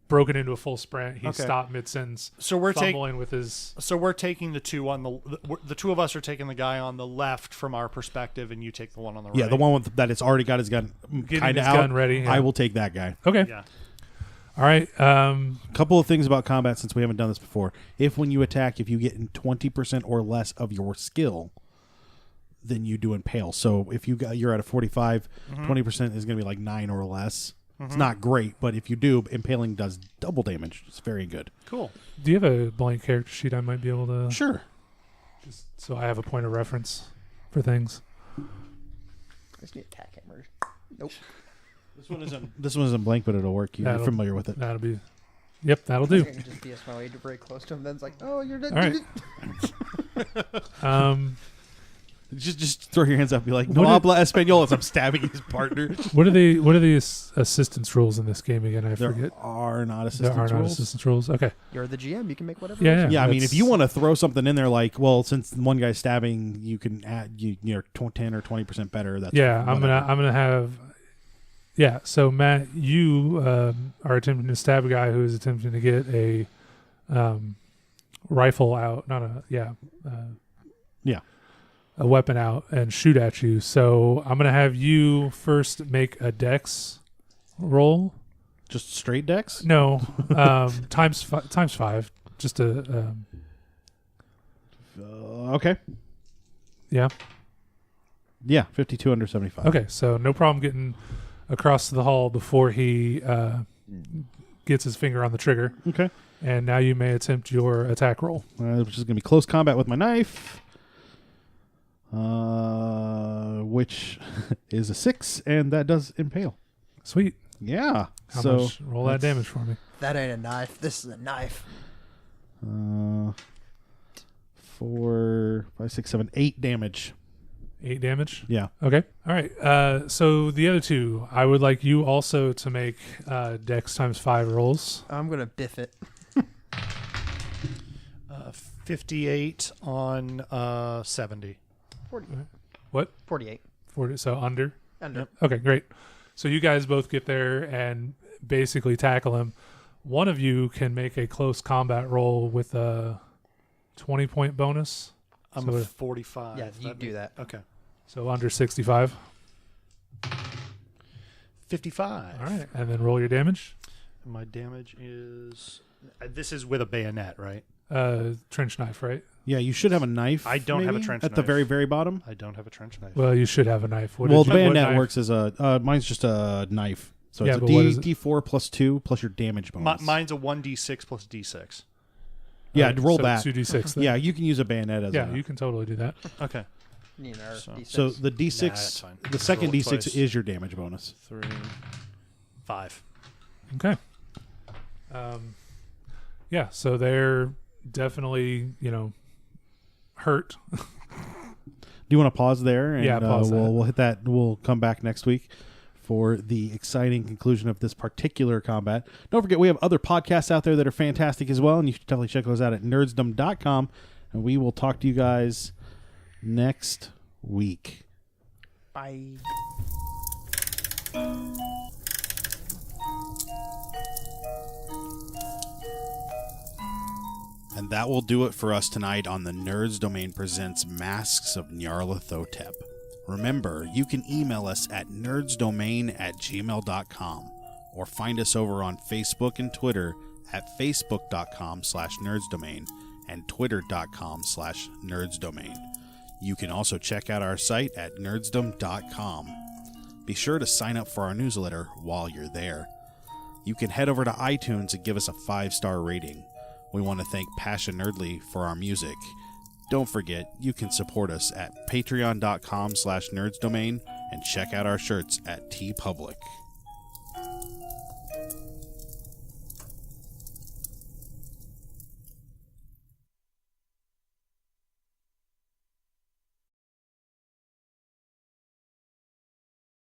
broken into a full sprint. He Okay. stopped mid-sentence, So we're fumbling with his. So we're taking the two on the two of us are taking the guy on the left from our perspective, and you take the one on the right. Yeah, the one that it's already got his gun Getting kind of his out. gun ready, yeah. I will take that guy. Okay. Yeah. All right. Couple of things about combat since we haven't done this before. If when you attack, if you get in 20% or less of your skill, then you do impale. So if you're at a 45, 20% is going to be like 9 or less. It's not great, but if you do, impaling does double damage. It's very good. Cool. Do you have a blank character sheet I might be able to? Sure. Just so I have a point of reference for things. I just need attack hammers. Nope. This one isn't blank, but it'll work. You're That'll- familiar with it. That'll be. Yep, that'll I do. can just BS my way very close to him. Then it's like, oh, you're dead. All right. Just throw your hands up and be like, no What habla español as I'm stabbing his partner. What are the assistance rules in this game again? I There forget. are not There assistance are not rules. assistance rules. Okay. You're the GM. You can make whatever. Yeah, rules. Yeah, I mean, if that's- you want to throw something in there like, well, since one guy's stabbing, you can add you're 10 or 20% better. That's Yeah, I'm whatever. gonna have. Yeah. So Matt, you are attempting to stab a guy who is attempting to get a rifle out. Not a yeah. Yeah. A weapon out and shoot at you. So I'm gonna have you first make a dex roll. Just straight decks. No, times 5. Just a Okay. yeah. Yeah, 52 under 75. Okay, so no problem getting across the hall before he gets his finger on the trigger. Okay. And now you may attempt your attack roll. Which is going to be close combat with my knife. Which is a 6, and that does impale. Sweet. Yeah. How so much? Roll that damage for me. That ain't a knife. This is a knife. 4, 5, 6, 7, 8 damage. 8 damage. Yeah. Okay. All right. So the other two, I would like you also to make dex times 5 rolls. I'm gonna biff it. 58 on 70. 48. 40, so under. Under. Okay, great. So you guys both get there and basically tackle him. One of you can make a close combat roll with a 20-point bonus. I'm So a it- 45. Yeah, you do that. Okay. So under 65. 55. All right. And then roll your damage. My damage is... this is with a bayonet, right? Trench knife, right? Yeah, you should have a knife. I don't have a maybe, trench at the knife. very, very bottom. I don't have a trench knife. Well, you should have a knife. What Well, did the you- what bayonet knife? works as a... mine's just a knife. So Yeah, it's a but what is it? D4 plus 2 plus your damage bonus. Mine's a 1d6 plus d6. Yeah, Alright, roll so that. 2d6 then. Yeah, you can use a bayonet as Yeah, a... you can totally do that. Okay. You know, So- D6. So the Nah, that's D6, fine. the second Roll it D6 twice. is your damage bonus. 3, 5. Okay. Yeah, so they're definitely, hurt. Do you want to pause there? And, Yeah, pause that. we'll hit that. We'll come back next week for the exciting conclusion of this particular combat. Don't forget, we have other podcasts out there that are fantastic as well, and you should definitely check those out at nerdsdom.com. And we will talk to you guys next week. Bye. And that will do it for us tonight on the Nerds Domain Presents Masks of Nyarlathotep. Remember, you can email us at nerdsdomain@gmail.com or find us over on Facebook and Twitter at facebook.com/nerdsdomain and twitter.com/nerdsdomain. You can also check out our site at nerdsdom.com. Be sure to sign up for our newsletter while you're there. You can head over to iTunes and give us a 5-star rating. We want to thank Passion Nerdly for our music. Don't forget, you can support us at patreon.com/nerdsdomain and check out our shirts at TeePublic.